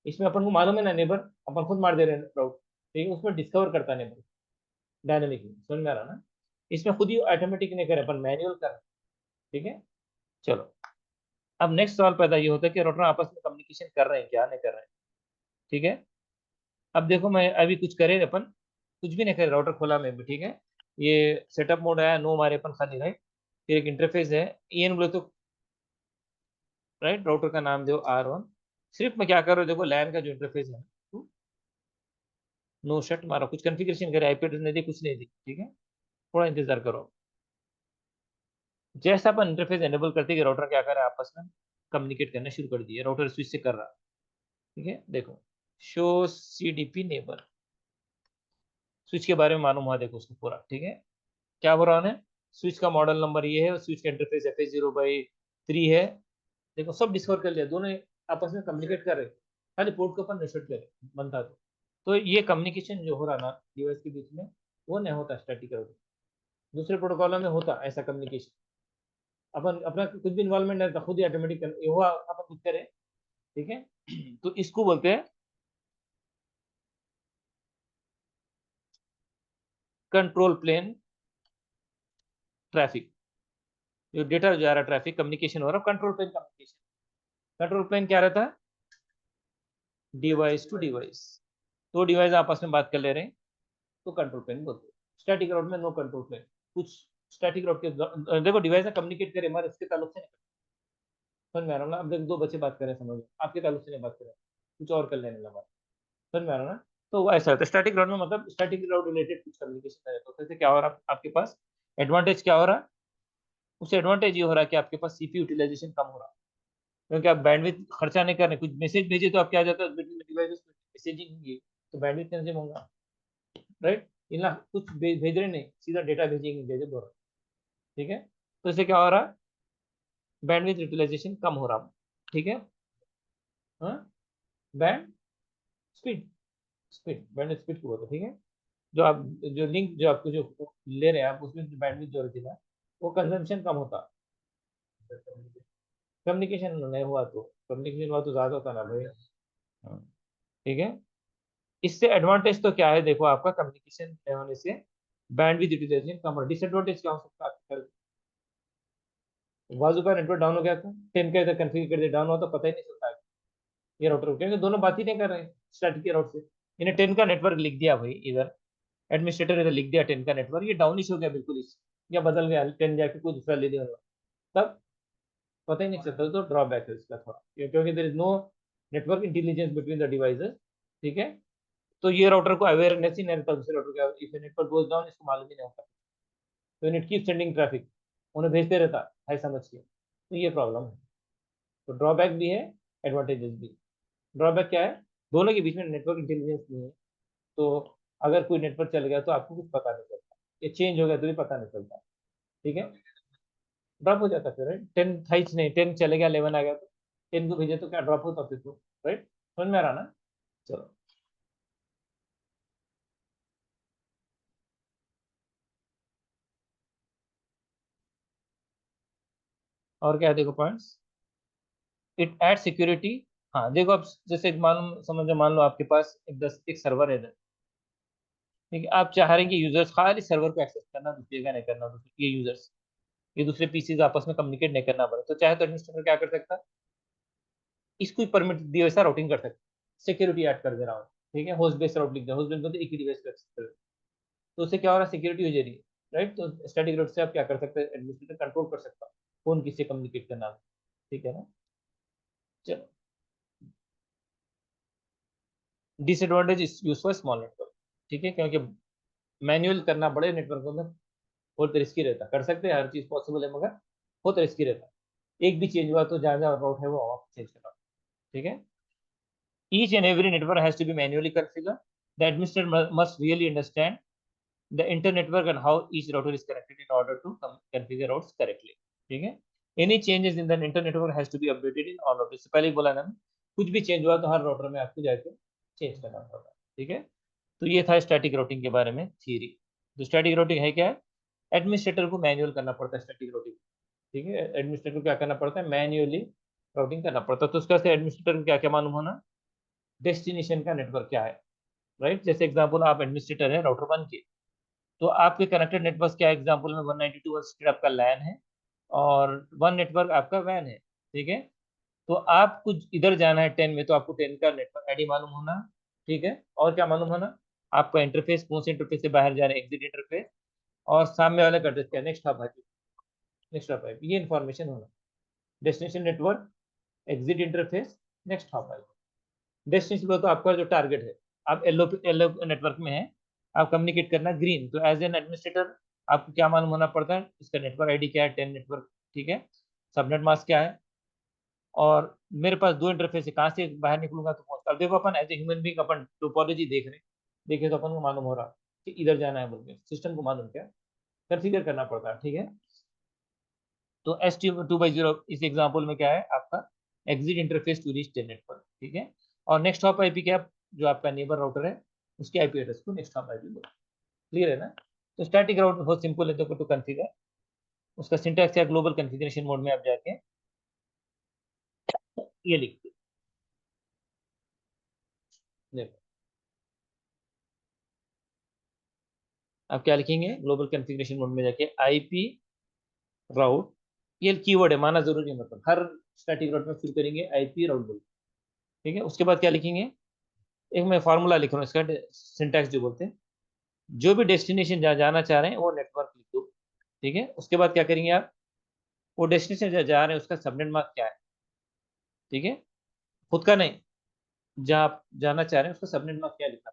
इसमें अपन को मालूम है ना नेबर, अपन खुद मार दे रहे हैं राउट, ठीक है, उसमें डिस्कवर करता है नेबर। डायनेमिक में समझ में आ रहा ना, इसमें खुद ही ऑटोमेटिक नहीं करे, अपन मैनुअल कर। ठीक है, चलो। अब नेक्स्ट सवाल पैदा ये होता है कि राउटर आपस में कम्युनिकेशन कर रहे हैं क्या, नहीं कर रहे हैं। ठीक है, अब देखो मैं अभी कुछ करे अपन, कुछ भी नहीं करे, राउटर खोला मैं भी, ठीक है, ये सेटअप मोड आया, नो हमारे अपन खाली, राइट। फिर एक इंटरफेस है, EN बोले तो, राइट, राउटर का नाम दो R1। सिर्फ मैं क्या कर रहा हूँ, देखो लैन का जो इंटरफेस है, नो शट मारो, कुछ कॉन्फ़िगरेशन करे, IP एड्रेस नहीं दी, कुछ नहीं दी, ठीक है, थोड़ा इंतजार करो। जैसा अपन इंटरफेस एनेबल करते कि राउटर क्या कर रहा है, आपस में कम्युनिकेट करना शुरू कर दिया, राउटर स्विच से कर रहा। ठीक है, देखो शो CDP नेबर, स्विच के बारे में मालूम हुआ, देखो उसको पूरा। ठीक है, क्या बोल रहा है, स्विच का मॉडल नंबर ये है, और स्विच का इंटरफेस FH0/3 है। देखो सब डिस्कवर कर लिया, दोनों आपस में कम्युनिकेट कर रहे, खाली पोर्ट को अपन रिसेट करे बनता। तो ये कम्युनिकेशन जो हो रहा ना डिवाइस के बीच में, वो नहीं होता स्टैटिक राउटिंग। दूसरे प्रोटोकॉलों में होता ऐसा कम्युनिकेशन, अपन अपना कुछ भी इन्वॉल्वमेंट नहीं था, खुद ही ऑटोमेटिक हुआ, अपन कुछ करे। ठीक है, तो इसको बोलते हैं कंट्रोल प्लेन ट्रैफिक। जो डेटा जा रहा है, ट्रैफिक कम्युनिकेशन हो रहा है, control plane communication. Control plane क्या रहता है, डिवाइस टू डिवाइस, दो डिवाइस आपस में बात कर ले रहे हैं, तो कंट्रोल प्लेन बोलते हैं। स्टैटिक राउट में नो कंट्रोल प्लेन, कुछ स्टैटिक राउट के देखो डिवाइस से कम्युनिकेट करे, हमारे इसके ताल्लुक से नहीं। समझ में आ रहा है ना, अब देखो दो बच्चे बात कर रहे हैं, समझ आपके ताल्लुक से नहीं बात कर रहे हैं, कुछ और कर लेने लगा। समझ में आ रहा है ना, तो वो ऐसा होता है स्टैटिक राउट में, मतलब स्टैटिक राउट रिलेटेड कुछ कम्युनिकेशन रहता है, तो क्या हो रहा है आपके पास, एडवांटेज क्या हो रहा है, उससे एडवांटेज ये हो रहा है कि आपके पास CPU यूटिलाइजेशन कम हो रहा है, क्योंकि आप बैंडविड्थ खर्चा नहीं कर रहे, कुछ मैसेज भेजे तो आप क्या जाता है डिवाइसेस में मैसेजिंग होंगी, तो बैंडविड्थ कंज्यूम होगा, राइट। इतना कुछ भेज रहे नहीं, सीधा डेटा भेजेंगे, भेजे बोल रहा। ठीक है, तो इससे क्या हो रहा है, बैंडविड्थ यूटिलाइजेशन कम हो रहा है। ठीक है, हाँ, band speed, speed bandwidth speed को बोलते हैं। ठीक है, जो आप, जो लिंक जो आपको जो ले रहे हैं आप, उसमें बैंडविड्थ जो रहती है ना, वो कंजम्पशन कम होता। कम्युनिकेशन नहीं हुआ तो, कम्युनिकेशन हुआ तो ज्यादा होता ना भाई। हाँ, ठीक है, इससे एडवांटेज तो क्या है, देखो आपका कम्युनिकेशन होने से बैंडविड्थ यूटिलाइजेशन कम हो, डिसएडवांटेज क्या हो सकता है आपके, बाजू का नेटवर्क डाउन हो गया था, 10 का इधर कन्फिगर कर दिया, डाउन हुआ तो पता ही नहीं चलता है ये राउटर, क्योंकि दोनों बात ही नहीं कर रहे हैं स्टैटिक के राउट से। इन्हें 10 का नेटवर्क लिख दिया भाई इधर, एडमिनिस्ट्रेटर इधर लिख दिया 10 का नेटवर्क, ये डाउन ही हो गया बिल्कुल, इस या बदल गया 10 जाके कोई दूसरा ले लिया, तब पता ही नहीं चलता, तो ड्रॉबैक है इसका थोड़ा, क्योंकि there is no network intelligence between the devices. ठीक है, तो ये राउटर को अवेयरनेस ही नहीं रहता दूसरे राउटर का, इफ नेटवर्क गोज डाउन इसको मालूम ही नहीं होता, तो इट कीप सेंडिंग ट्रैफिक, उन्हें भेजते रहता है समझ के, तो ये प्रॉब्लम है। तो ड्रॉबैक भी है, एडवांटेजेस भी। ड्रॉबैक क्या है, दोनों के बीच में नेटवर्क इंटेलिजेंस नहीं है, तो अगर कोई नेटवर्क चल गया तो आपको कुछ पता नहीं चलता, ये चेंज हो गया तो भी पता नहीं चलता। ठीक है, ड्रॉप हो जाता फिर, राइट, 10 था ही नहीं, 10 चले गया, 11 आ गया, तो 10 को भेजे तो क्या ड्रॉप होता फिर तो, राइट, समझ में आ रहा ना। चलो, और क्या है देखो पॉइंट्स, इट एड सिक्योरिटी। हाँ देखो, अब जैसे मालूम समझो, मान लो आपके पास एक सर्वर है इधर, ठीक है, आप चाह रहे हैं कि यूजर्स खाली सर्वर को एक्सेस करना, दूसरे का नहीं करना, दूसरे ये यूजर्स, ये दूसरे पीसीज आपस में कम्युनिकेट नहीं करना पड़े, तो चाहे तो एडमिनिस्ट्रेटर क्या कर सकता है, इसको परमिट दिए वैसा राउटिंग कर सकता है, सिक्योरिटी ऐड कर दे रहा हूँ। ठीक है, होस्ट बेस्ड राउट लिख दिया, होस्ट बेस्ड मतलब एक ही डिवाइस पे एक्सेस कर, तो उससे क्या हो रहा है, सिक्योरिटी हो जा रही है, राइट। तो स्टैटिक राउट से आप क्या कर सकते हैं, एडमिनिस्ट्रेटर कंट्रोल कर सकता है कौन किससे कम्युनिकेट करना है। ठीक है ना, चलो। Disadvantage is use for small network. ठीक है, क्योंकि मैन्युअल करना बड़े नेटवर्कों में बहुत रिस्की रहता, कर सकते हैं हर चीज पॉसिबल है, मगर बहुत रिस्की रहता है। एक भी चेंज हुआ तो जहाँ जहाँ राउट है वो आप चेंज करना, ठीक है। Each and every network has to be manually configured. The administrator must really understand the inter-network and how each router is connected in order to configure routes correctly. ठीक है। Any changes in the inter-network has to be updated in all routers. पहले ही बोला ना, कुछ भी change हुआ तो हर router में आपको जाके चेंज करना होगा, ठीक है। तो ये था स्टैटिक राउटिंग के बारे में थ्योरी। तो स्टैटिक राउटिंग है क्या है? एडमिनिस्ट्रेटर को मैनुअल करना पड़ता है स्टैटिक राउटिंग, ठीक है। एडमिनिस्ट्रेटर को क्या करना पड़ता है? मैन्युअली राउटिंग करना पड़ता है। तो उसका से एडमिनिस्ट्रेटर को क्या क्या मालूम होना? डेस्टिनेशन का नेटवर्क क्या है, राइट। जैसे एग्जांपल आप एडमिनिस्ट्रेटर है राउटर 1 के, तो आपके कनेक्टेड नेटवर्क क्या है? एग्जांपल में 192.168 आपका लैन है और 1 नेटवर्क आपका वैन है, ठीक है। तो आप कुछ इधर जाना है 10 में, तो आपको 10 का नेटवर्क आईडी मालूम होना, ठीक है। और क्या मालूम होना? आपका इंटरफेस कौन से इंटरफेस से बाहर जा रहे हैं, एग्जिट इंटरफेस, और सामने वाले का एड्रेस क्या है, नेक्स्ट हॉप है, नेक्स्ट हॉप है, ये इन्फॉर्मेशन होना। Destination network, exit interface, next hop है। डेस्टिनेशन पर तो आपका जो टारगेट है, आप येलो येलो नेटवर्क में है, आप कम्युनिकेट करना ग्रीन। तो एज एन एडमिनिस्ट्रेटर आपको क्या मालूम होना पड़ता है? इसका नेटवर्क आईडी क्या है, 10 नेटवर्क, ठीक है। सबनेट मास्क क्या है, और मेरे पास 2 इंटरफेस है, कहाँ से बाहर निकलूंगा तो पहुंचता। अब देखो अपन एज ए ह्यूमन बींग अपन टोपोलॉजी देख रहे हैं, देखे तो अपन को मालूम हो रहा कि इधर जाना है बोल के, सिस्टम को मालूम क्या कन्फिगर करना पड़ता है, ठीक है। तो S2/0 इस एग्जांपल में क्या है आपका? Exit interface to reach the network, ठीक है। और नेक्स्ट हॉप आईपी क्या? जो आपका नेबर राउटर है उसके आईपी एड्रेस को नेक्स्ट हॉप आईपी बोलते हैं। क्लियर है ना? तो स्टैटिक राउटर बहुत सिंपल है, तो टू कॉन्फ़िगर उसका सिंटैक्स या ग्लोबल कॉन्फ़िगरेशन मोड में आप जाके ये लिखते देखो, आप क्या लिखेंगे? ग्लोबल कॉन्फ़िगरेशन मोड में जाके आईपी राउट, ये कीवर्ड है, माना जरूरी है, मतलब हर स्टैटिक राउट में फिर करेंगे आईपी राउट बोल, ठीक है। उसके बाद क्या लिखेंगे? एक मैं फार्मूला लिख रहा हूँ इसका, सिंटैक्स जो बोलते हैं, जो भी डेस्टिनेशन जहाँ जाना चाह रहे हैं वो नेटवर्क लिख दो, ठीक है। उसके बाद क्या करेंगे आप? वो डेस्टिनेशन जहाँ जा रहे हैं उसका सबनेट मार्क क्या है, ठीक है। खुद का नहीं, जहाँ आप जाना चाह रहे हैं उसका सबनेट मार्क क्या लिखना।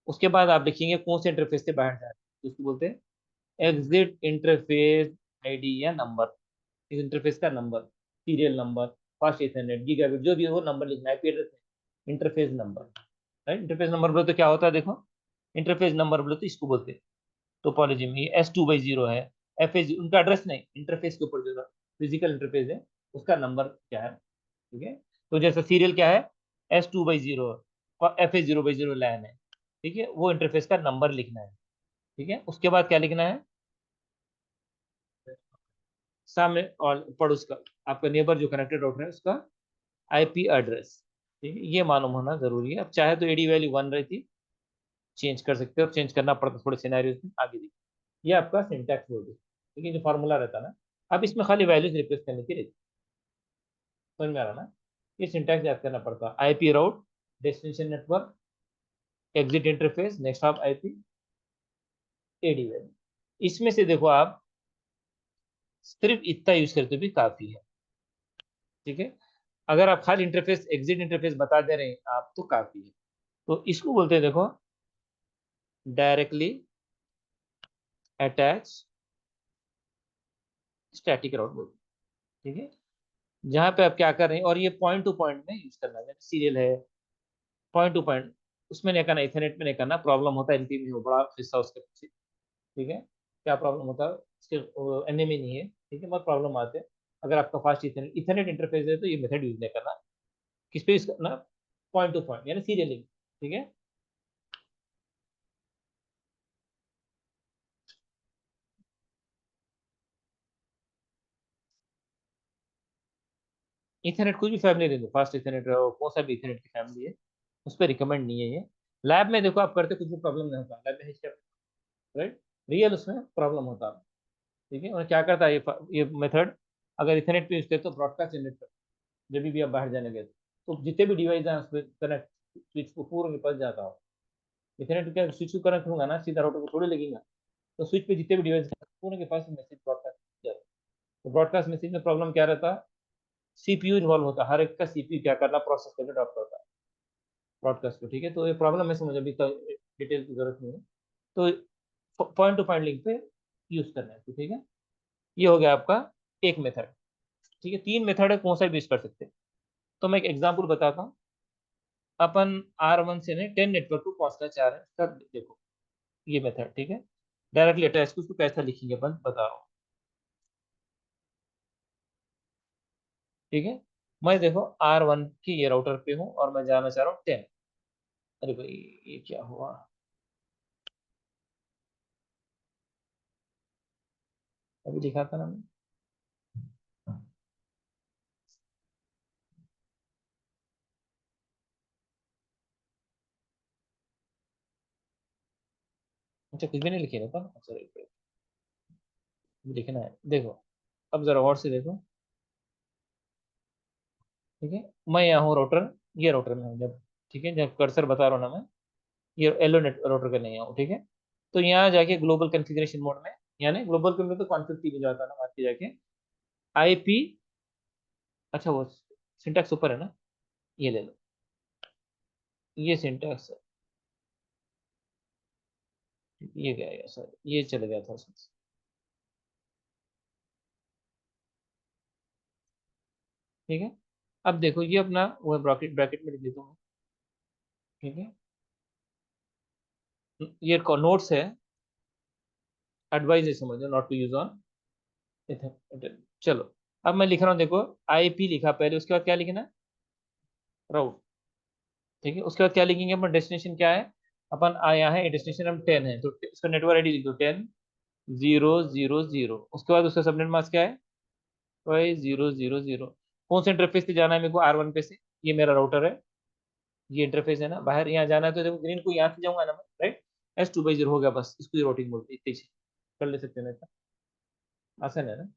उसके बाद आप लिखेंगे कौन से इंटरफेस से बाहर जा रहे हैं, तो उसको बोलते हैं एग्जिट इंटरफेस आईडी या नंबर। इस इंटरफेस का number, serial number, fast Ethernet, gigabit, जो भी हो नंबर लिखना है, एड्रेस है, interface number, right. Interface number बोले तो क्या होता है? देखो, इंटरफेस नंबर बोले तो इसको बोलते हैं टोपोलॉजी में, ये S2/0 है। एफ एज उनका एड्रेस नहीं, इंटरफेस के ऊपर जो फिजिकल इंटरफेस है उसका नंबर क्या है, ठीक है। तो जैसे सीरियल क्या है? S2/0 और FH0/0 लैन है, ठीक है। वो इंटरफेस का नंबर लिखना है, ठीक है। उसके बाद क्या लिखना है? सामने और पड़ोस का, आपका नेबर जो कनेक्टेड राउटर है उसका आईपी एड्रेस, ठीक है। ये मालूम होना जरूरी है। अब चाहे तो एडी वैल्यू 1 रहती, चेंज कर सकते हो, चेंज करना पड़ता थोड़े सिनेरियोज में, आगे देखिए। ये आपका सिंटैक्स बोल दो, ठीक है, जो फार्मूला रहता है ना। अब इसमें खाली वैल्यूज रिप्लेस करने की रहती, समझ में आ रहा ना? ये सिंटैक्स याद करना पड़ता है। IP route, destination network, exit interface, next hop IP, AD value. इसमें से देखो आप सिर्फ इतना यूज करते भी काफी है, ठीक है। अगर आप खाली इंटरफेस एग्जिट इंटरफेस बता दे रहे हैं आप तो काफी है। तो इसको बोलते हैं देखो डायरेक्टली अटैच स्टैटिक राउट बोलते हैं, ठीक है। जहां पे आप क्या कर रहे हैं, और ये पॉइंट टू पॉइंट में यूज करना है, जैसे सीरियल है, पॉइंट टू पॉइंट उसमें नहीं करना, इथरनेट में नहीं करना, प्रॉब्लम होता है एनपी में, वो बड़ा हिस्सा उसके पीछे, ठीक है। क्या प्रॉब्लम होता है उसके? एनएमई नहीं है, ठीक है, बहुत प्रॉब्लम आते हैं। अगर आपका फास्ट इथरनेट इथरनेट इंटरफेस है तो ये मेथड यूज नहीं करना। किस पे यूज करना? पॉइंट टू पॉइंट यानी सीरियलिंग, ठीक है। इथरनेट कुछ भी फैमिली दे दो, फास्ट इथरनेट रहो, कौन सा भी इथरनेट की फैमिली है, उस पर रिकमेंड नहीं है ये। लैब में देखो आप करते कुछ भी प्रॉब्लम नहीं होता, लैब में राइट, रियल उसमें प्रॉब्लम होता है, ठीक है। और क्या करता है ये मेथड? अगर इथरनेट पे यूज करते तो ब्रॉडकास्ट जनरेट कर, जब भी आप बाहर जाने गए तो जितने भी डिवाइस हैं उस पर कनेक्ट, स्विच को पूरा के पास जाता हो। इथरनेट क्या स्विच को कनेक्ट होगा ना, सीधा राउटर को थोड़ी लगेगा। तो स्विच पे जितने भी डिवाइस पूरे के पास मैसेज ब्रॉडकास्ट जाता है। तो ब्रॉडकास्ट मैसेज में प्रॉब्लम क्या रहता है? सीपीयू इन्वॉल्व होता है, हर एक का सीपीयू क्या करना, प्रोसेस करके ड्रॉप करता है ब्रॉडकास्ट को, ठीक है। तो ये प्रॉब्लम है, समझ, अभी तो डिटेल की जरूरत नहीं है। तो पॉइंट टू पॉइंट लिंक पे यूज करना है, तो ठीक है। ये हो गया आपका एक मेथड, ठीक है। 3 मेथड है, कौन सा भी यूज कर सकते हैं। तो मैं एक एग्जांपल बताता हूँ। अपन R1 से ने 10 नेटवर्क को पहुंचना चाह रहे हैं, तब देखो ये मेथड, ठीक है। डायरेक्टली अटैच को उसको कैसा लिखेंगे अपन बता रहा हूँ, ठीक है। मैं देखो R1 की ये राउटर पे हूँ और मैं जाना चाह रहा हूँ 10। अरे भाई ये क्या हुआ, अभी लिखा था ना मैं। अच्छा कुछ भी नहीं लिखे ना था, अच्छा लिखना है, देखो अब जरा और से देखो, ठीक है। मैं यहाँ हूँ राउटर, ये राउटर में हूँ जब, ठीक है। जब कर्सर बता रहा हूँ ना मैं, ये येलो नेट राउटर का नहीं हूँ, ठीक है। तो यहाँ जाके ग्लोबल कॉन्फ़िगरेशन मोड में, यानी ग्लोबल में तो कॉन्फ़िग में जाता है ना, वहाँ पे जाके आईपी, अच्छा वो सिंटैक्स ऊपर है ना, ये ले लो, ये सिंटैक्स है, ये क्या है सर, ये चले गया था उसमें। ठीक है। अब देखो ये अपना वो ब्रैकेट ब्रैकेट में लिख देता हूँ, ठीक है। ये नोट्स है, एडवाइस है समझो, नॉट टू यूज ऑन चलो। अब मैं लिख रहा हूँ देखो, आईपी लिखा पहले, उसके बाद क्या लिखना है, राउट, ठीक है। उसके बाद क्या लिखेंगे अपन, डेस्टिनेशन क्या है, अपन आया है डेस्टिनेशन हम 10 है, तो इसका नेटवर्क आईडी लिख दो 10 0 0 0। उसके बाद उसका सबनेट मास्क क्या है, वही 0 0 0। कौन से इंटरफेस से जाना है मेरे को, R1 पे से, ये मेरा राउटर है, ये इंटरफेस है ना, बाहर यहाँ जाना है तो देखो ग्रीन को यहाँ से जाऊंगा ना मैं, राइट। S2/0 हो गया, बस इसको रोटिंग बोलते हैं, इतने ही कर ले सकते हैं ना, आसान है ना,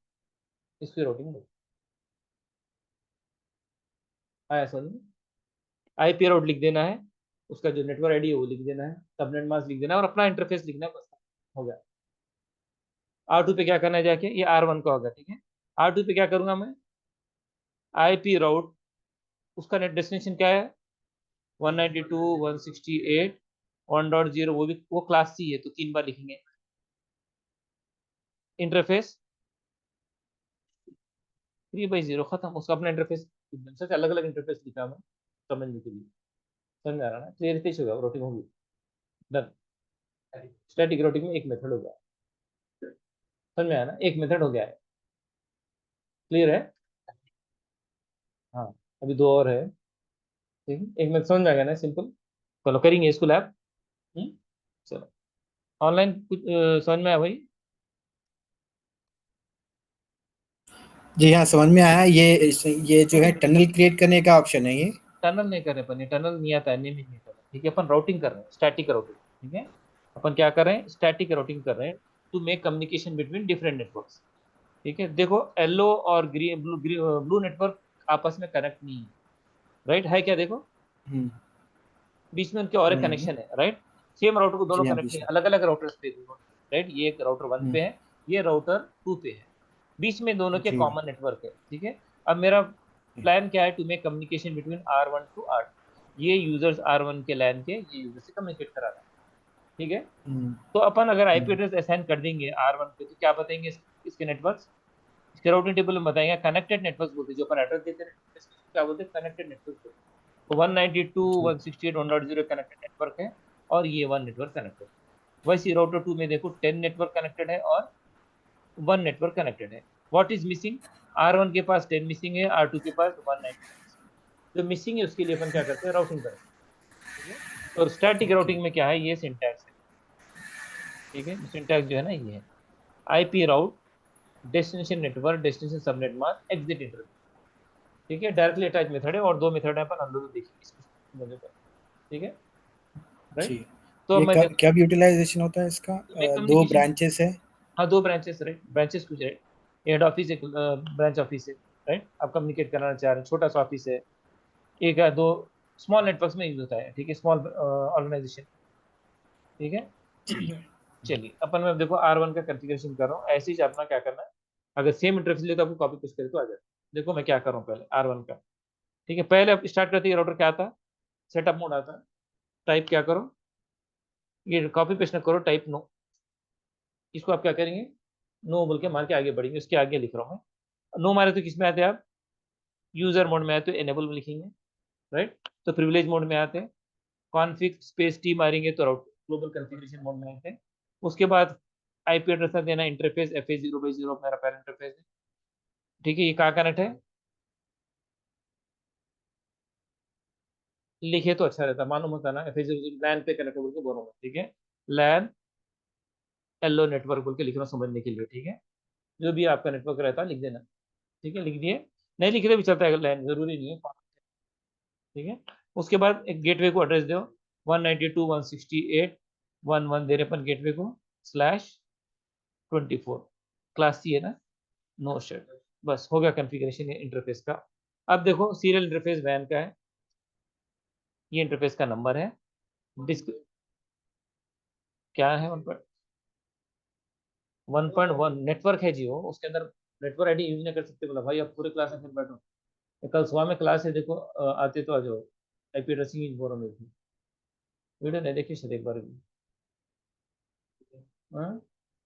इसको रोटिंग बोलते हैं, आया समझ में। आईपी राउट लिख देना है, उसका जो नेटवर्क आईडी है वो लिख देना है, सबनेट मास्क लिख देना है और अपना इंटरफेस लिखना है, बस हो गया। R2 पे क्या करना है जाके, ये R1 का होगा, ठीक है। R2 पे क्या करूंगा मैं, आईपी राउट, उसका नेट डेस्टिनेशन क्या है, 192.168.1.0, वो क्लास सी है तो 3 बार लिखेंगे। इंटरफेस 3/0 खत्म, उसका अपना इंटरफेस, सबसे अलग अलग इंटरफेस लिखा मैं समझने के लिए, समझ में आ रहा ना, क्लियर हो गया, रोटिंग होगी, डन। स्टैटिक रोटिंग में एक मेथड हो गया, समझ में आया ना, एक मेथड हो गया है, क्लियर है। हाँ, अभी दो और है, ठीक है। एक मेथड समझ में आ गया ना, सिंपल। चलो करेंगे इसको लैब। चलो ऑनलाइन कुछ समझ में आया भाई। जी हाँ, समझ में आया। ये जो है टनल क्रिएट करने का ऑप्शन है ये। टनल नहीं कर रहे अपन, टनल नहीं आता है, नेमिंग नहीं कर रहे, ठीक है। अपन राउटिंग कर रहे हैं, स्टैटिक राउटिंग, ठीक है। अपन क्या कर रहे हैं, स्टैटिक राउटिंग कर रहे हैं to make communication between different networks, ठीक है। देखो येलो और ग्रीन ब्लू ब्लू नेटवर्क आपस में कनेक्ट नहीं है, राइट, है क्या, देखो हुँ, बीच में उनके और एक हुँ। कनेक्शन है, राइट। सेम राउटर को दोनों जी हाँ, कनेक्ट नहीं, बीच में। अलग अलग राउटर्स पे, राइट। ये एक राउटर 1 हुँ, पे है, ये राउटर 2 पे है, बीच में दोनों के जी। कॉमन नेटवर्क है, ठीक है। अब मेरा प्लान क्या है, to make communication between R1 to R2, ये यूजर्स R1 के लैन के ये यूजर से कम्युनिकेट कराना है, ठीक है। हुँ, तो अपन अगर आईपी हुँ, एड्रेस असाइन कर देंगे R1 पे, तो क्या बताएंगे इसके नेटवर्क, इसके राउटिंग टेबल में बताएंगे कनेक्टेड नेटवर्क बोलते हैं, जो अपन एड्रेस देते हैं क्या बोलते हैं, कनेक्टेड नेटवर्क बोलते हैं। तो 192 जी। 168 कनेक्टेड नेटवर्क है, और ये वन नेटवर्क कनेक्टेड। वैसे राउटर 2 में देखो 10 नेटवर्क कनेक्टेड है और 1 नेटवर्क कनेक्टेड है। व्हाट इज मिसिंग, R1 के पास 10 मिसिंग है, R2 के पास 192 जो मिसिंग है, उसके लिए अपन क्या करते हैं, राउटिंग करते हैं, ठीक है। और स्टैटिक ओके। राउटिंग में क्या है, ये सिंटैक्स है, ठीक है। सिंटैक्स जो है ना ये है, IP route destination network destination subnet mask exit interface, ठीक है। डायरेक्टली अटैच मेथड है, और दो मेथड है, अपन हम लोग देखेंगे इसको समझो तो, ठीक है, जी। राइट। तो ये मैं देखो कब यूटिलाइज़ेशन होता है इसका? मैं 2 कम्युनिकेशन, ब्रांचेस है। हाँ 2 ब्रांचेस, राइट, ब्रांचेस कुछ है, हेड ऑफिस एक ब्रांच ऑफिस है, राइट। आप कम्युनिकेट कराना चाह रहे हैं, छोटा सा ऑफिस है, एक या दो स्मॉल नेटवर्क्स में यूज होता है, ठीक है, स्मॉल ऑर्गेनाइजेशन, ठीक है। जी। चलिए अपन मैं देखो R1 का कॉन्फ़िगरेशन कर रहा हूँ, ऐसे ही अपना क्या करना है, अगर सेम इंटरफेस ले तो आपको कॉपी पेस्ट करे तो आ जाए। देखो मैं क्या कर रहा हूँ पहले R1 का, ठीक है। पहले आप स्टार्ट करते ही राउटर क्या आता है, सेटअप मोड आता है, टाइप क्या करो, ये कॉपी पेस्ट ना करो, टाइप नो, इसको आप क्या करेंगे, नो बोल के मार के आगे बढ़ेंगे, उसके आगे लिख रहा हूँ मैं, नो मारे तो किस में आते हैं आप, यूजर मोड में आते तो एनेबल में लिखेंगे, राइट। तो प्रिविलेज मोड में आते हैं, कॉन्फ़िग स्पेस टी मारेंगे तो ग्लोबल कॉन्फ़िगरेशन मोड में आते हैं। उसके बाद आईपी एड्रेस का देना इंटरफेस FA0/0 मेरा पैरेंट इंटरफेस है, ठीक है। ये कहाँ कनेक्ट है, लिखे तो अच्छा रहता, मालूम होता ना, FA0 लैन पे कनेक्ट बोल के बोलूंगा, ठीक है। लैन एलो नेटवर्क बोल के लिख रहा हूँ समझने के लिए, ठीक है। जो भी आपका नेटवर्क रहता है लिख देना, ठीक है, लिख दिए। नहीं लिखे तो भी चलता है, लैन जरूरी नहीं है, ठीक है। उसके बाद एक गेटवे को एड्रेस दो, 192.168.1.1 दे रहे अपन गेटवे को, /24 क्लास सी है ना, नो शेड। बस हो गया कॉन्फ़िगरेशन इंटरफेस का। अब देखो सीरियल इंटरफेस वैन का है, ये इंटरफेस का नंबर है, डिस्क क्या है, 1.1 नेटवर्क है जी, वो उसके अंदर नेटवर्क आईडी यूज नहीं कर सकते। बोला भाई अब पूरे क्लास में फिर बैठो, कल सुबह में क्लास है, देखो आते तो आ जाओ। आईपी एड्रेसिंग इन फोरम में थी, वीडियो नहीं देखी शायद एक बार भी, हाँ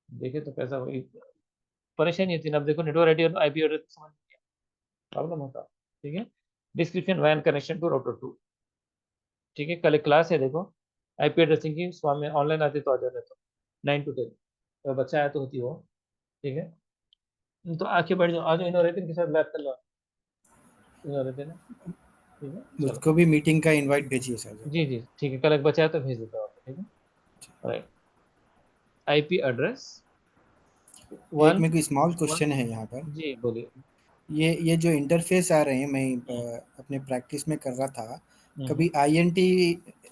देखे तो कैसा वही परेशानी होती है ना। अब देखो नेटवर्क आईडी और आईपी एड्रेस समझ नहीं प्रॉब्लम होता, ठीक है। डिस्क्रिप्शन वैन कनेक्शन टू राउटर 2, ठीक है। कल एक क्लास है देखो, आईपी एड्रेसिंग की, सुबह में ऑनलाइन आते तो आ जाते, तो 9 to 10, तो बच्चा आया तो होती हो, ठीक है। तो आके बैठ जाओ, आ जाओ, इनोरेटिव के साथ बात कर लो, इनोरेटिव ना, ठीक है चलो। मुझको भी मीटिंग का इनवाइट भेजिए सर। जी जी ठीक है, कल एक बचा है तो भेज देता हूँ आपको, ठीक है, राइट। आईपी एड्रेस एक वन मेरे को स्मॉल वन क्वेश्चन है यहाँ पर। जी बोलिए। ये जो इंटरफेस आ रहे हैं, मैं हम्म अपने प्रैक्टिस में कर रहा था, हम्म। कभी INT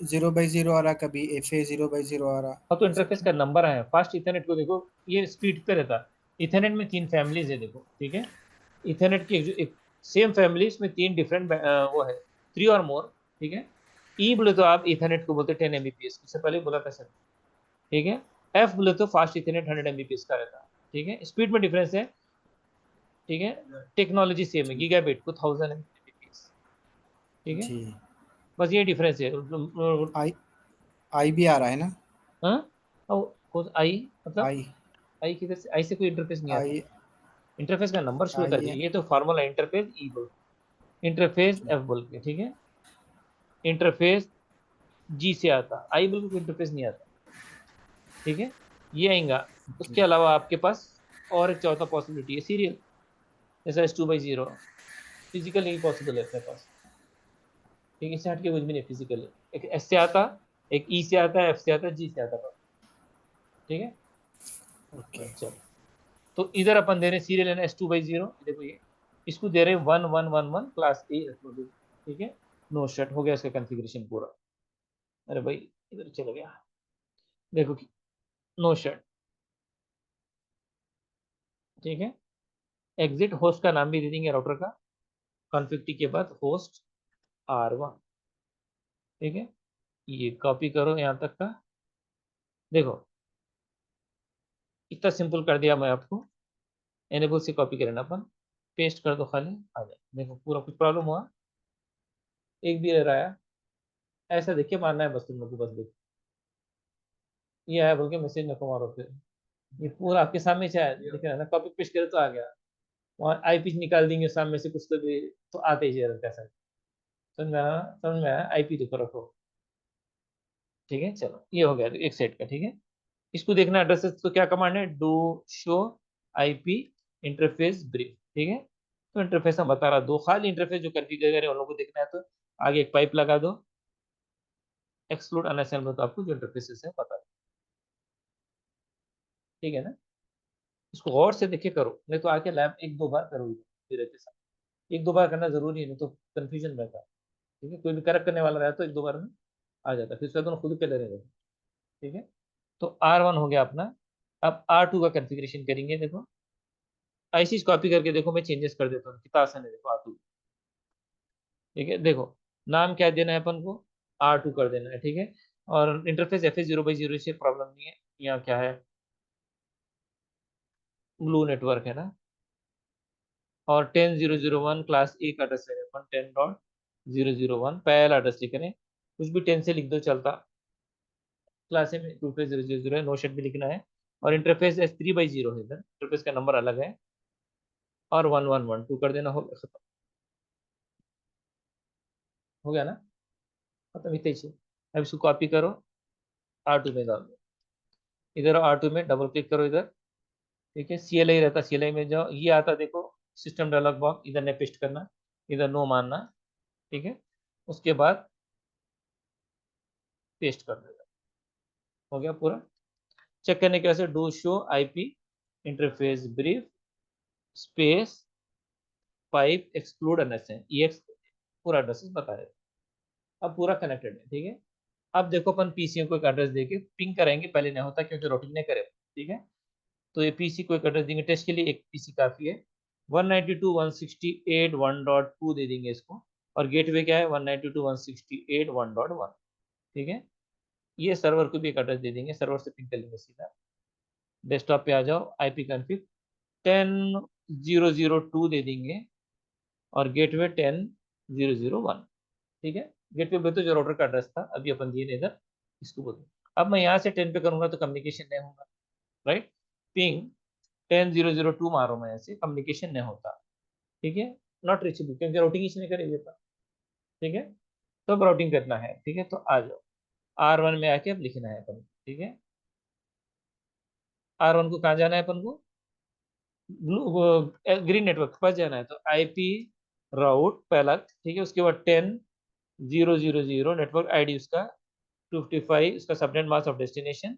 0/0 आ रहा, कभी FA 0/0 आ रहा, हाँ तो ऐसा इंटरफेस क्यों? का नंबर है, फास्ट इथरनेट को देखो, ये स्पीड पे रहता है। इथरनेट में 3 फैमिलीज है देखो, ठीक है। इथरनेट की एक सेम फैमिलीज में 3 डिफरेंट वो है, 3 और मोर, ठीक है। ई बोले तो आप इथरनेट को बोलते 10 Mbps, इससे पहले बोला था सर, ठीक है। एफ बोले तो फास्ट इथरनेट 100 Mbps का रहता है, ठीक है। स्पीड में डिफरेंस है, ठीक है। टेक्नोलॉजी सेम है, जी, गीगाबिट को 1000 Mbps, ठीक है। जी। बस ये डिफरेंस है। आई आई भी आ रहा है ना? हाँ, आई मतलब आई आई किधर से, आई से कोई इंटरफेस नहीं आता, आई इंटरफेस का नंबर शो कर आई दिया, ये तो फॉर्मूला इंटरफेस ई बोल, इंटरफेस एफ बोल के, ठीक है। इंटरफेस जी से आता, आई बोल के कोई इंटरफेस नहीं आता, ठीक है। ये आएगा। उसके अलावा आपके पास और एक चौथा पॉसिबिलिटी है, सीरियल, जैसा S2/0, फिजिकल नहीं पॉसिबल है अपने पास, ठीक है। इससे हट के कुछ भी नहीं फिजिकल, एक एस से आता, एक ई से आता है, एफ से आता है, जी से आता है, ठीक है। ओके। चलो, तो इधर अपन दे रहे सीरियल है S2/0, देखो ये, इसको दे रहे 1111 क्लास ए, ठीक है। नो शट हो गया इसका कॉन्फ़िगरेशन पूरा। अरे भाई इधर चला गया, देखो कि नो शट, ठीक है। एग्जिट होस्ट का नाम भी दे देंगे राउटर का, कॉन्फ़िग टी के बाद होस्ट R1, ठीक है। ये कॉपी करो यहाँ तक का, देखो इतना सिंपल कर दिया मैं आपको। एनेबल से कॉपी करना अपन, पेस्ट कर दो खाली, आ जाए। देखो पूरा कुछ प्रॉब्लम हुआ, एक भी रहा है, ऐसा देखिए मारना है बस तुम लोग को, बस देखो ये आया बोल के मैसेज न को मारो फिर, ये पूरा आपके सामने से आया, दिख रहा है ना, कॉपी पेस्ट करे तो आ गया। वहाँ आई पी निकाल देंगे सामने से कुछ तो भी, तो आते ही जरूर कैसा, समझ में आया, समझ में आया, आईपी देखो रखो, ठीक है। चलो ये हो गया एक सेट का, ठीक है। इसको देखना एड्रेस, तो क्या कमांड है, do show IP interface brief, ठीक है। तो इंटरफेस हम बता रहा, दो खाली इंटरफेस जो कॉन्फ़िगर है उन लोगों को देखना है, तो आगे एक पाइप लगा दो, एक्सक्लूड अनअसेंबल, तो आपको जो इंटरफेसेस है पता है, ठीक है ना। इसको गौर से देखे करो, नहीं तो आके लैब 1-2 बार करो, फिर रहते साथ 1-2 बार करना जरूरी है, नहीं तो कंफ्यूजन रहता है, ठीक है। कोई भी करेक्ट करने वाला रहता तो 1-2 बार में आ जाता, फिर उसके बाद उन्हें खुद के रहेगा, ठीक है। तो R1 हो गया अपना। अब R2 का कॉन्फ़िगरेशन करेंगे, देखो ऐसी कॉपी करके देखो, मैं चेंजेस कर देता हूँ, कितना आसान है देखो R2, ठीक है। देखो नाम क्या देना है अपन को, R2 कर देना है, ठीक है। और इंटरफेस FA0/0 से प्रॉब्लम नहीं है, यहाँ क्या है, ब्लू नेटवर्क है ना, और 10.0.0.1 क्लास ए का एड्रेस है अपन, 10.0.0.1 पहला एड्रेस लिख रहे हैं, कुछ भी 10 से लिख दो चलता, क्लास ए में 2.0.0.0 है, नो शेड भी लिखना है। और इंटरफेस S3/0 है, इधर इंटरफेस का नंबर अलग है, और 1112 कर देना, हो गया खत्म, हो गया ना, खत्म, इतना ही चाहिए। अब इसको कॉपी करो, R2 में डाल दो, इधर R2 में डबल क्लिक करो इधर, ठीक है, CLI रहता, CLI में जाओ, ये आता देखो सिस्टम डायलॉग बॉक्स, इधर ने पेस्ट करना, इधर नो मानना, ठीक है, उसके बाद पेस्ट कर देगा, हो गया पूरा। चेक करने के वैसे do show IP interface brief space pipe exclude NSN EX पूरा एड्रेस बताया, अब पूरा कनेक्टेड है, ठीक है। अब देखो अपन पीसीओ को एक एड्रेस देके पिंग कराएंगे, पहले नहीं होता क्योंकि रूटिंग नहीं करे, ठीक है। तो ये पीसी को एक एड्रेस देंगे, टेस्ट के लिए एक पीसी काफी है, 192.168.1.2 दे देंगे इसको, और गेटवे क्या है 192.168.1.1, ठीक है। ये सर्वर को भी एक एड्रेस दे देंगे, सर्वर से पिंग कर लेंगे सीधा। डेस्कटॉप पे आ जाओ, IP कॉन्फ़िग 10.0.0.2 दे देंगे, और गेटवे 10.0.0.1, ठीक है। गेटवे पे तो जो राउटर का एड्रेस था अभी अपन दिए इधर, इसको बोल, अब मैं यहाँ से 10 पे करूंगा तो कम्युनिकेशन नहीं होगा, राइट। पिंग 10.0.0.2 मारो, मैं ऐसे कम्युनिकेशन नहीं होता, ठीक है, नॉट रीचेबल क्योंकि राउटिंग इसने करेगी था, ठीक है। तो अब राउटिंग करना है, ठीक है, तो आ जाओ R1 में आके अब लिखना है अपन, ठीक है। R1 को कहाँ जाना है अपन को, ब्लू ग्रीन नेटवर्क के पास जाना है, तो IP राउट पहला, ठीक है, उसके बाद 10.0.0.0 नेटवर्क ID उसका 255, उसका सबनेट मास्क ऑफ डेस्टिनेशन,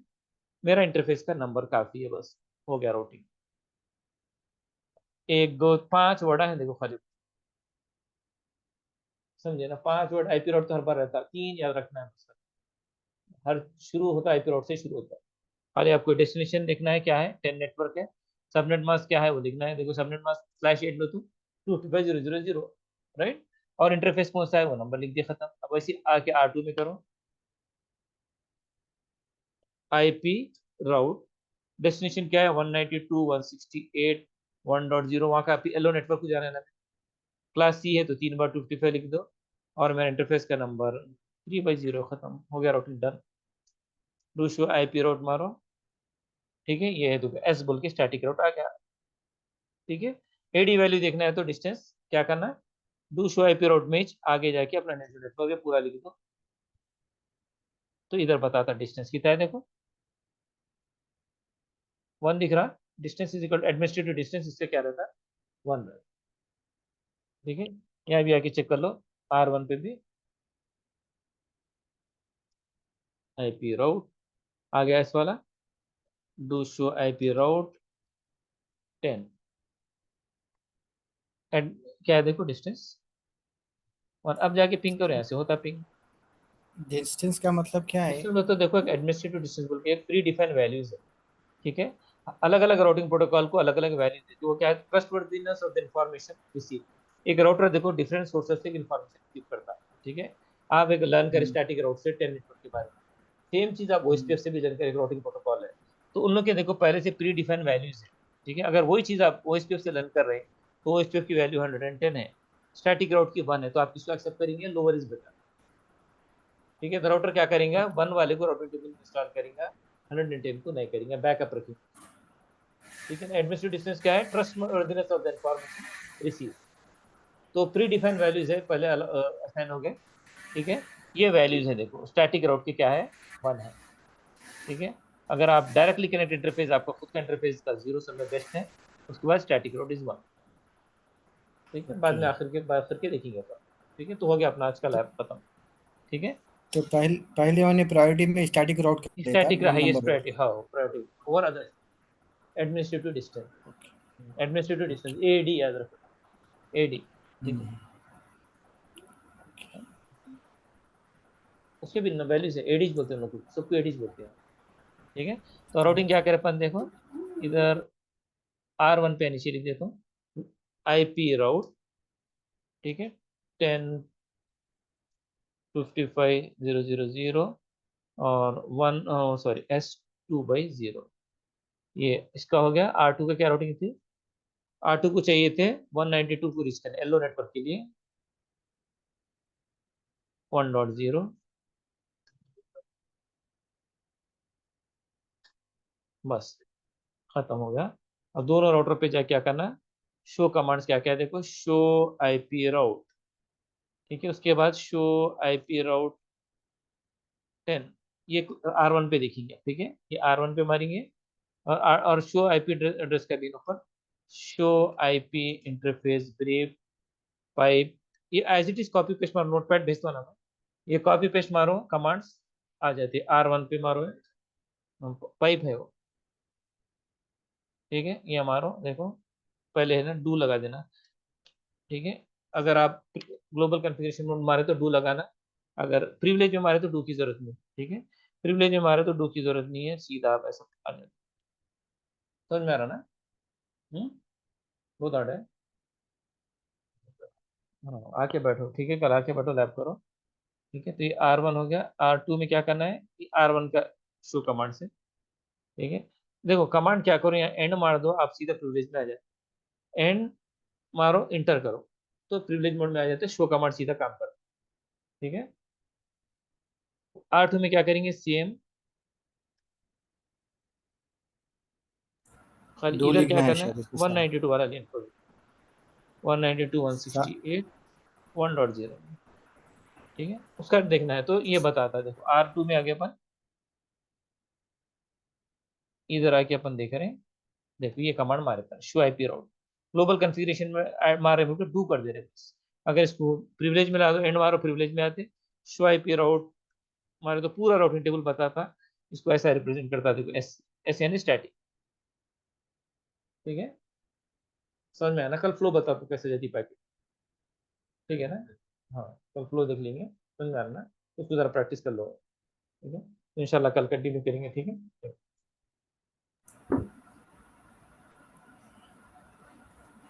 मेरा इंटरफेस का नंबर काफी है, बस हो गया राउटिंग। 1 2 5 वर्ड है देखो खाली, समझे ना, 5 वर्ड IP राउट तो हर बार रहता है, 3 याद रखना है बस। हर शुरू होता है IP राउट से शुरू होता है, खाली आपको डेस्टिनेशन देखना है क्या है, 10 नेटवर्क है, सबनेट मास्क क्या है वो देखना है, देखो सबनेट मास्क /8 लो, 255.0.0.0, राइट, और इंटरफेस कौन सा है वो नंबर लिख दिया, खत्म। अब वैसे आके R2 में करो, IP राउट डेस्टिनेशन क्या है 192.168.1.0, वहाँ का एलो नेटवर्क को जाना है ना, क्लास C है तो 3 बार 255 लिख दो, और मेरा इंटरफेस का नंबर 3/0, खत्म हो गया, routing done. Do show IP राउट मारो, ठीक है, ये है तो S बोल के स्टैटिक राउट आ गया, ठीक है। AD वैल्यू देखना है तो डिस्टेंस क्या करना है, डू शो IP राउट में आगे जाके अपना नेटवर्क है पूरा लिख दो, तो इधर बताता डिस्टेंस कितना है, देखो 1 दिख रहा, distance is equal administrative distance, इससे क्या रहता है 1, ठीक है। यहाँ भी आके चेक कर लो, R1 पे भी IP राउट आ गया, इस वाला do show IP route 10 add, क्या है देखो डिस्टेंस 1, अब जाके पिंग करो, यहाँ से होता पिंग। डिस्टेंस का मतलब क्या है? डिस्टेंस तो देखो एक एडमिनिस्ट्रेटिव डिस्टेंस बोल के एक प्री डिफाइंड वैल्यूज है, ठीक है। अलग अलग राउटिंग प्रोटोकॉल को अलग अलग वैल्यू देती है, वो क्या है trustworthiness of the information receive. एक राउटर देखो डिफरेंट सोर्सेस से इंफॉर्मेशन रिसीव करता है, ठीक है। आप एक लर्न कर स्टैटिक राउट से 10 नेटवर्क के बारे में, सेम चीज आप OSPF से भी जानकर, एक राउटिंग प्रोटोकॉल है, तो उन लोग के देखो पहले से प्री डिफाइंड वैल्यूज है, ठीक है। अगर वही चीज आप OSPF से लर्न कर रहे हैं तो OSPF की वैल्यू 110 है, स्टैटिक राउट की 1 है, तो आप किसको एक्सेप्ट करेंगे, लोअर इज बेटर, ठीक है। तो राउटर क्या करेंगे, 1 वाले को राउटर टेबल इंस्टॉल करेंगे, 110 को नहीं करेंगे, बैकअप रखेंगे, ठीक है ना। एडमिनिस्ट्रेटिव डिस्टेंस क्या है, trustworthiness of the information receive, तो प्री डिफाइंड वैल्यूज है, पहले असाइन हो गए, ठीक है। ये वैल्यूज है देखो, स्टैटिक राउट की क्या है 1 है, ठीक है। अगर आप डायरेक्टली कनेक्ट इंटरफेस, आपका खुद का इंटरफेस का 0 सब में बेस्ट है, उसके बाद स्टैटिक राउट इज 1, ठीक है, बाद ओके, में आखिर के बात करके देखेंगे अपन, ठीक है। तो हो गया अपना आज का तो लैब खत्म, ठीक है। तो पहले वाले प्रायोरिटी में स्टैटिक राउट कर देता स्टैटिक हाईएस्ट नंबर। प्रायोरिटी, हाँ priority over other, administrative distance, okay, administrative distance okay. AD याद रखो, AD, ठीक है। उसके भी वैल्यूज है, एडीज बोलते हैं लोग, सबको एडीज बोलते हैं, ठीक है। तो राउटिंग क्या करे अपन देखो, इधर R1 पे नीचे लिख देता हूँ IP राउट, ठीक है, 10.55.0.0.0 और 1, सॉरी S2/0, ये इसका हो गया। R2 का क्या राउटिंग थी, R2 को चाहिए थे 192 को रीच करने एलो नेटवर्क के लिए 1.0, बस खत्म हो गया। अब दोनों राउटर पे जाके क्या करना है, शो कमांड्स क्या क्या है देखो, शो आईपी राउट, ठीक है, उसके बाद शो आईपी राउट 10, ये R1 पे देखेंगे, ठीक है, ये R1 पे मारेंगे, और शो आईपी एड्रेस का भी ऊपर, show IP interface brief pipe, ये as it is copy paste मारो, नोटपैड भेजता हूं ना मैं, ये कॉपी पेस्ट मारो, कमांड्स आ जाती है। R1 पे मारो, पाइप है वो, ठीक है, ये मारो, देखो पहले है ना डू लगा देना, ठीक है, अगर आप ग्लोबल कॉन्फ़िगरेशन मोड मारे तो डू लगाना, अगर प्रिविलेज में मारे तो डू की जरूरत नहीं, ठीक है, प्रिविलेज में मारे तो डू की जरूरत नहीं है, सीधा आप ऐसा आ जाए। समझ में आ रहा ना? बहुत हार्ड है। हाँ, आके बैठो, ठीक है, कल आके बैठो, लैब करो, ठीक है। तो ये R1 हो गया। R2 में क्या करना है, कि R1 का शो कमांड से, ठीक है, देखो कमांड क्या करो, यहाँ एंड मार दो, आप सीधा प्रिविलेज में आ जाए, एंड मारो, इंटर करो, तो प्रिविलेज मोड में आ जाते, शो कमांड सीधा काम करता है, ठीक है। R2 में क्या करेंगे, सेम, खाली दो इधर क्या लिखना है करना है, शायद इसके वन साथ। नाइनटी टू वाला लेन खोलो, 192.168 1.0, ठीक है, उसका देखना है, तो ये बताता है, देखो R2 में आगे अपन इधर आके अपन देख रहे हैं, देखो ये कमांड मारे था, show IP route, global configuration में मारे हो तो डू कर दे रहे बस, अगर इसको प्रिविलेज में ला दो, एंड मारो, प्रिविलेज में आते, शो आईपी राउट मारे तो पूरा राउटिंग टेबल बताता, इसको ऐसा रिप्रेजेंट करता, देखो एस, एस यानी स्टैटिक, ठीक है, समझ में आया ना? कल फ्लो बता तो कैसे जाती पैकेट, ठीक है ना? हाँ, कल फ्लो देख लेंगे, समझ में आ रहा ना? उसको जरा प्रैक्टिस कर लो, ठीक है, तो इंशाल्लाह कल कंटिन्यू करेंगे, ठीक है।